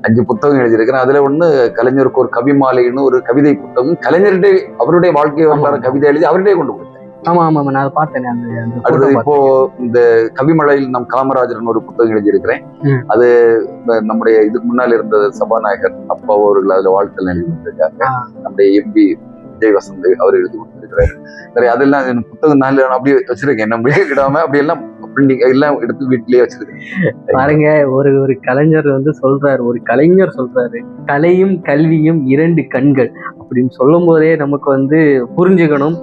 5 புத்தகம் எழுதியிருக்கிறேன். அதுல ஒண்ணு கலைஞருக்கு ஒரு கவி மாலைன்னு ஒரு கவிதை புத்தகம், கலைஞர்கிட்ட அவருடைய வாழ்க்கை வரலாறு கவிதை எழுதி அவர்கிட்டே கொண்டு கொடுத்தேன். ஆமா, நான் பார்த்தேன். அடுத்தது இப்போ இந்த கவிமலையில் நம் காமராஜர்னு ஒரு புத்தகம் எழுதியிருக்கிறேன். அது நம்முடைய இதுக்கு முன்னால் இருந்த சபாநாயகர் அப்பா அவர்கள் அதுல வாழ்த்தல் எழுதி கொடுத்திருக்காங்க. நம்முடைய எம்பி விஜய் வசந்த் அவர் எழுதி கொடுத்திருக்கிறாரு. சரி, அதெல்லாம் புத்தகம் நான் அப்படியே வச்சிருக்கேன். நம்ம விடாம அப்படி எல்லாம் பிரிண்டிங் எல்லாம் எடுத்து வீட்டிலேயே வச்சிருக்கேன். பாருங்க, ஒரு கலைஞர் சொல்றாரு, ஒரு கலைஞர் சொல்றாரு, கலையும் கல்வியும் 2 கண்கள் அப்படின்னு சொல்லும் போதே நமக்கு புரிஞ்சுக்கணும்.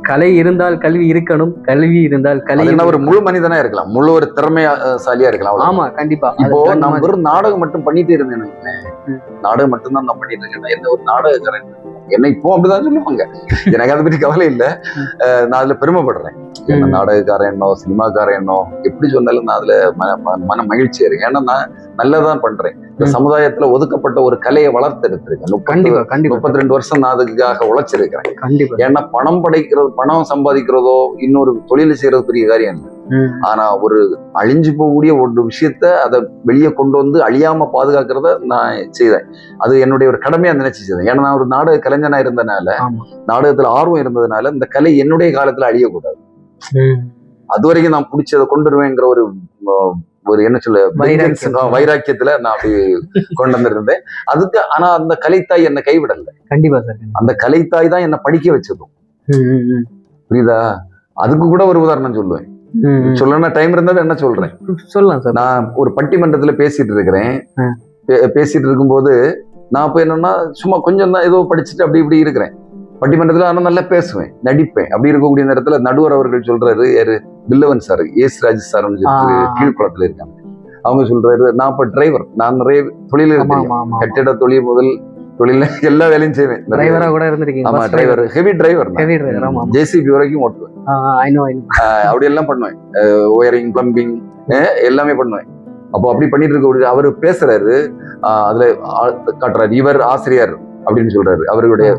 கலை இருந்தால் கல்வி இருக்கணும், கல்வி இருந்தால் கலை. ஒரு முழு மனிதனா இருக்கலாம், முழு ஒரு திறமைசாலியா இருக்கலாம். ஆமா, கண்டிப்பா. இப்போ நான் ஒரு நாடகம் மட்டும் பண்ணிட்டு இருந்தேன், நாடகம் மட்டும்தான் நான் பண்ணிட்டு இருக்கேன். என்ன ஒரு நாடகக்காரன் என்ன இப்போ அப்படிதான் சொல்லுவாங்க. எனக்கு அதை பற்றி கவலை இல்லை. நான் அதுல பெருமைப்படுறேன். என்ன நாடகக்காரன் என்னோ சினிமாக்காரன் என்னோ எப்படி சொன்னாலும் நான் அதுல மன மகிழ்ச்சியா இருக்கேன். ஏன்னா நான் நல்லதான் பண்றேன். இந்த சமுதாயத்துல ஒதுக்கப்பட்ட ஒரு கலையை வளர்த்தெடுத்திருக்கேன். 32 வருஷம் நான் அதுக்காக உழைச்சிருக்கிறேன். ஏன்னா பணம் சம்பாதிக்கிறதோ இன்னொரு தொழில் செய்யறது பெரிய காரியம் இல்லை. ஆனா ஒரு அழிஞ்சு போகக்கூடிய ஒரு விஷயத்த அதை வெளியே கொண்டு வந்து அழியாம பாதுகாக்கிறத நான் செய்தேன். அது என்னுடைய ஒரு கடமையா நினைச்சு செய்தேன். ஏன்னா நான் ஒரு நாடக கலைஞனா இருந்தனால, நாடகத்துல ஆர்வம் இருந்ததுனால இந்த கலை என்னுடைய காலத்துல அழியக்கூடாது. அது வரைக்கும் நான் பிடிச்சதை கொண்டுருவேங்கிற ஒரு என்ன சொல்ல வைராக்கியத்துல நான் அப்படி கொண்டு வந்திருந்தேன். அதுக்கு ஆனா அந்த கலைத்தாய் என்னை கைவிடல. கண்டிப்பா சார். அந்த கலைத்தாய் தான் என்னை படிக்க வச்சதும். புரியுதா? அதுக்கு கூட ஒரு உதாரணம் சொல்லுவேன். சொல்லணும்னா டைம் இருந்தாலும் என்ன சொல்றேன், சொல்லலாம் சார். நான் ஒரு பட்டிமன்றத்துல பேசிட்டு இருக்கிறேன். பேசிட்டு இருக்கும்போது நான் அப்போ என்னன்னா சும்மா கொஞ்சம் தான் ஏதோ படிச்சுட்டு அப்படி இப்படி இருக்கிறேன். பட்டிமன்றத்தில் ஆனால் நல்லா பேசுவேன், நடிப்பேன். அப்படி இருக்கக்கூடிய நேரத்தில் நடுவர் அவர்கள் சொல்றாரு, யாரு பில்லவன் சார், எஸ் ராஜ் சார் கீழ்குளத்துல இருக்காங்க. அவங்க சொல்றாரு, நான் இப்போ டிரைவர், நான் நிறைய தொழில் இருக்கேன், கட்டிட தொழில் முதல் தொழில எல்லா வேலையும் செய்வேன். டிரைவரா கூட இருந்திருக்கீங்க. ஆமா, டிரைவர், ஹெவி டிரைவர், ஜேசிபி வரைக்கும் ஓட்டுவேன். அப்படி எல்லாம் பண்ணுவேன், ஒயரிங், பிளம்பிங் எல்லாமே பண்ணுவேன். அப்போ அப்படி பண்ணிட்டு இருக்க அவரு பேசுறாரு, அதுல காட்டுறாரு, இவர் ஆசிரியர் அப்படின்னு சொல்றாரு, அவருடைய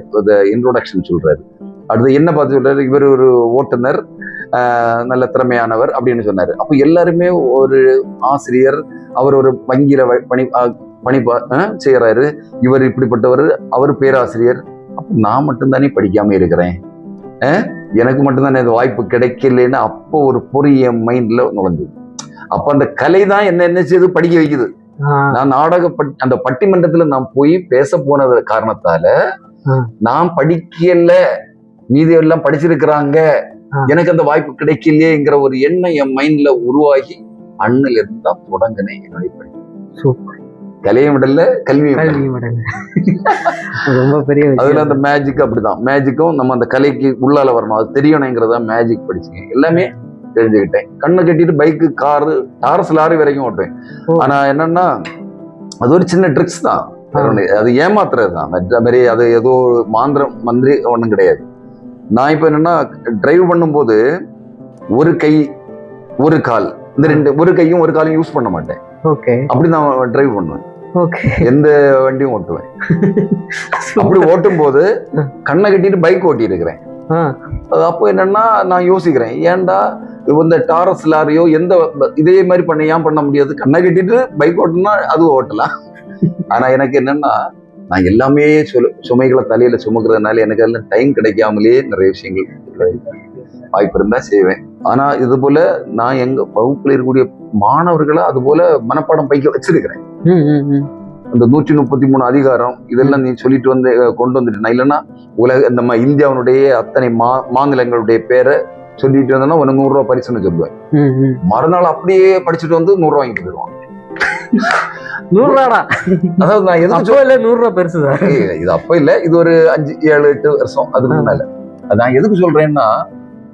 இன்ட்ரோடக்ஷன் சொல்றாரு. அடுத்து என்ன பார்த்து சொல்றாரு, இவர் ஒரு ஓட்டுநர், நல்ல திறமையானவர் அப்படின்னு சொன்னாரு. அப்போ எல்லாருமே ஒரு ஆசிரியர், அவர் ஒரு வங்கியில பணி செய்யறாரு, இவர் இப்படிப்பட்டவர், அவர் பேராசிரியர். அப்போ நான் மட்டும்தானே படிக்காம இருக்கிறேன், எனக்கு மட்டும்தானே இந்த வாய்ப்பு கிடைக்கலன்னு அப்போ ஒரு பொறிய மைண்ட்ல நுழைஞ்சது. அப்ப அந்த கலை தான் என்ன செய்து படிக்க வைக்குது. நான் அந்த பட்டிமன்றத்துல நான் போய் பேச போனது காரணத்தால நான் படிக்கல, மீதி எல்லாம் படிச்சிருக்கிறாங்க, எனக்கு அந்த வாய்ப்பு கிடைக்கலையேங்கிற ஒரு எண்ணம் என் மைண்ட்ல உருவாகி அண்ணில இருந்து தான் தொடங்கினேன் என்னுடைய படிப்பு. கலையும் விடல, கல்வியும் விடல. ரொம்ப பெரிய அதுல அந்த மேஜிக் அப்படிதான். மேஜிக்கும் நம்ம அந்த கலைக்கு உள்ளால வரணும், அது தெரியணுங்கிறதா மேஜிக் படிச்சுக்கேன். எல்லாமே தெரிஞ்சுக்கிட்டேன். கண்ணை கட்டிட்டு பைக்கு, காரு, டாரஸ், லாரி வரைக்கும் ஓட்டுவேன். ஆனா என்னன்னா அது ஒரு சின்ன ட்ரிக்ஸ் தான், அது ஏமாத்துறது தான். மற்ற மாதிரி அது ஏதோ மந்திரி ஒண்ணும் கிடையாது. நான் இப்ப என்னன்னா டிரைவ் பண்ணும்போது ஒரு கை ஒரு கால், இந்த ரெண்டு, ஒரு கையும் ஒரு காலையும் யூஸ் பண்ண மாட்டேன். அப்படி நான் டிரைவ் பண்ணுவேன், எந்த வண்டியும் ஓட்டுவேன். அப்படி ஓட்டும் போது கண்ணை கட்டிட்டு பைக் ஓட்டி இருக்கிறேன். அப்போ என்னன்னா நான் யோசிக்கிறேன், ஏன்டா இந்த டாரஸ் லாரியோ எந்த இதே மாதிரி ஏன் பண்ண முடியாது? கண்ணை கட்டிட்டு பைக் ஓட்டணும்னா அது ஓட்டலாம். ஆனா எனக்கு என்னன்னா நான் எல்லாமே சுமைகளை தலையில சுமக்கிறதுனால எனக்கு எல்லாம் டைம் கிடைக்காமலே நிறைய விஷயங்கள் வாய்ப்பு இருந்தா செய்வேன். ஆனா இது போல நான் எங்க வகுப்புல இருக்கக்கூடிய மாணவர்களை அது போல மனப்பாடம் பைக்க வச்சிருக்கிறேன். இந்த 133 அதிகாரம் இதெல்லாம் நீ சொல்லிட்டு வந்து கொண்டு வந்துட்டு, நான் இல்லைன்னா நம்ம இந்தியாவுடைய அத்தனை மாநிலங்களுடைய பேரை சொல்லிட்டு வந்தோம்னா உனக்கு 100 ரூபாய் பரிசுன்னு சொல்லுவேன். மறுநாள் அப்படியே படிச்சுட்டு வந்து 100 ரூபாய் வாங்கிட்டு போயிடுவான். 100 ரூபாடா? அதாவது நான் எதுவும் 100 ரூபாய் பெருசுதான். இது அப்ப இல்ல, இது ஒரு 5, 7, 8 வருஷம் அதுக்கு முன்னால. நான் எதுக்கு சொல்றேன்னா,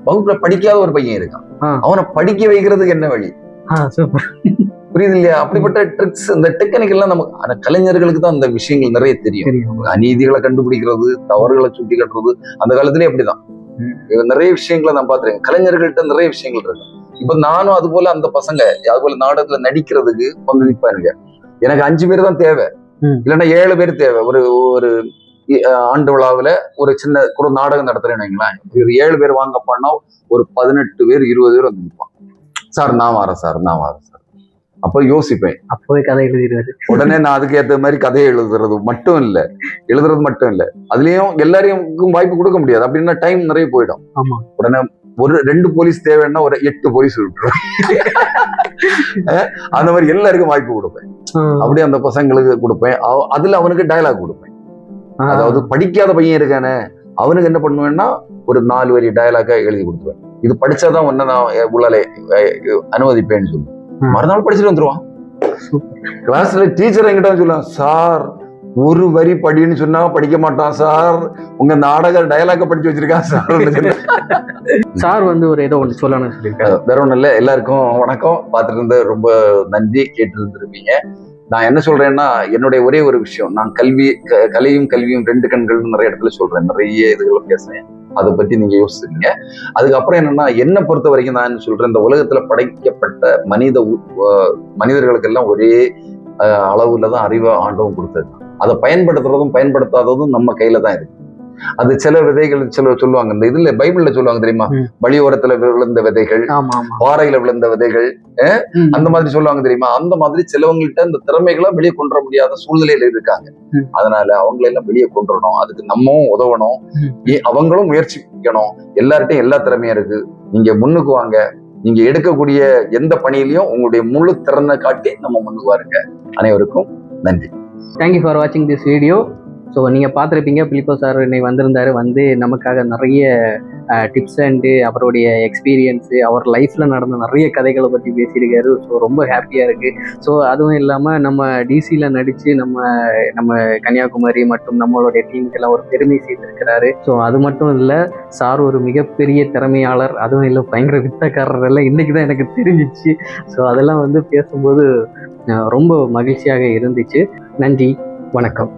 வகுப்புல படிக்காத ஒரு பையன் இருக்கான், அவனை படிக்க வைக்கிறதுக்கு என்ன வழி? புரியுது இல்லையா? அப்படிப்பட்ட ட்ரிக்ஸ், இந்த டெக்னிக் எல்லாம் நமக்கு கலைஞர்களுக்கு தான் அந்த விஷயங்கள் நிறைய தெரியும். அநீதிகளை கண்டுபிடிக்கிறது, தவறுகளை சுட்டி கட்டுறது, அந்த காலத்திலேயே அப்படிதான் நிறைய விஷயங்களை நான் பாத்துருக்கேன். கலைஞர்கள்ட்ட நிறைய விஷயங்கள் இருக்கு. இப்ப நானும் அது போல அந்த பசங்க அது போல நாடகத்துல நடிக்கிறதுக்கு வந்து நிற்பாருங்க. எனக்கு 5 பேர் தான் தேவை, இல்லைன்னா 7 பேர் தேவை. ஒரு ஆண்டு விழாவில் ஒரு சின்ன ஒரு நாடகம் நடத்துறேன்னு வைங்களேன், 7 பேர் வாங்க பண்ணா ஒரு 18 பேர் 20 பேர் வந்து நிற்பான். சார் நான் வரேன் சார், நான் வரேன் சார். அப்ப யோசிப்பேன், அப்பவே கதை எழுதிடுவாரு. உடனே நான் அதுக்கு ஏற்ற மாதிரி கதையை எழுதுறது மட்டும் இல்ல, அதுலயும் எல்லாரையும் வாய்ப்பு கொடுக்க முடியாது. அப்படின்னா டைம் நிறைய போயிடும். உடனே ஒரு 2 போலீஸ் தேவைன்னா ஒரு 8 போலீஸ் விட்டுருவேன். அந்த மாதிரி எல்லாருக்கும் வாய்ப்பு கொடுப்பேன். அப்படியே அந்த பசங்களுக்கு கொடுப்பேன். அதுல அவனுக்கு டயலாக் கொடுப்பேன். அதாவது படிக்காத பையன் இருக்கானே, அவனுக்கு என்ன பண்ணுவேன்னா ஒரு 4 வரி டயலாக்கா எழுதி கொடுத்துருவேன். இது படிச்சாதான் ஒன்ன நான் உள்ளாலே அனுமதிப்பேன்னு சொல்லுவேன். மறுநாள் படிச்சுட்டு வந்துருவான். கிளாஸ்ல டீச்சர் என்கிட்ட சொல்லுவான், சார் ஒரு வரி படின்னு சொன்னா படிக்க மாட்டான் சார், உங்க நாடக டயலாக படிச்சு வச்சிருக்கான் சார். சார் வந்து ஒரு ஏதோ ஒன்று சொல்லணும்னு சொல்லியிருக்காரு. வேற ஒன்றும் இல்லை, எல்லாருக்கும் வணக்கம். பார்த்துட்டு இருந்து ரொம்ப நன்றி, கேட்டு இருந்திருப்பீங்க. நான் என்ன சொல்றேன்னா, என்னுடைய ஒரே ஒரு விஷயம், நான் கலையும் கல்வியும் 2 கண்கள்னு நிறைய இடத்துல சொல்றேன், நிறைய இதுகளை பேசுறேன். அதை பத்தி நீங்க யோசிச்சுங்க. அதுக்கப்புறம் என்னன்னா, என்னை பொறுத்த வரைக்கும் நான் சொல்றேன், இந்த உலகத்துல படைக்கப்பட்ட மனிதர்களுக்கெல்லாம் ஒரே அளவுல தான் அறிவை ஆண்டவன் கொடுத்துருக்கான். அதை பயன்படுத்துறதும் பயன்படுத்தாததும் நம்ம கையில தான் இருக்கு. அது சில விதைகள் சொல்லுவாங்க, இந்த இதுல பைபிள்ல சொல்லுவாங்க தெரியுமா, வழியோரத்துல விழுந்த விதைகள், பாறையில விழுந்த விதைகள், அந்த மாதிரி சொல்லுவாங்க தெரியுமா. அந்த மாதிரி சிலவங்கள்ட்ட இந்த திறமைகளை வெளியே கொண்டு வர முடியாத சூழ்நிலையில இருக்காங்க. அதனால அவங்களெல்லாம் வெளியே கொண்டு வரணும், அதுக்கு நம்மவும் உதவணும், அவங்களும் முயற்சிக்கணும். எல்லார்ட்டையும் எல்லா திறமையும் இருக்கு, நீங்க முன்னுக்கு வாங்க. நீங்க எடுக்கக்கூடிய எந்த பணியிலையும் உங்களுடைய முழு திறனை காட்டி நம்ம முன்னுக்கு வாருங்க. அனைவருக்கும் நன்றி. தேங்க்யூ ஃபார் வாட்சிங் திஸ் வீடியோ. ஸோ நீங்கள் பார்த்துருப்பீங்க, பிலிப்போ சார் இன்னைக்கு வந்திருந்தார். வந்து நமக்காக நிறைய டிப்ஸ் அண்டு அவருடைய எக்ஸ்பீரியன்ஸு, அவர் லைஃப்பில் நடந்த நிறைய கதைகளை பற்றி பேசியிருக்காரு. ஸோ ரொம்ப ஹாப்பியாக இருக்குது. ஸோ அதுவும் இல்லாமல் நம்ம டிசியில் நடித்து நம்ம கன்னியாகுமரி மற்றும் நம்மளுடைய டீமுக்கெல்லாம் ஒரு பெருமை செய்திருக்கிறாரு. ஸோ அது மட்டும் இல்லை, சார் ஒரு மிகப்பெரிய திறமையாளர், அதுவும் இல்லை பயங்கர வித்தக்காரர் எல்லாம் இன்றைக்கி தான் எனக்கு தெரிஞ்சிச்சு. ஸோ அதெல்லாம் வந்து பேசும்போது ரொம்ப மகிழ்ச்சியாக இருந்துச்சு. நன்றி, வணக்கம்.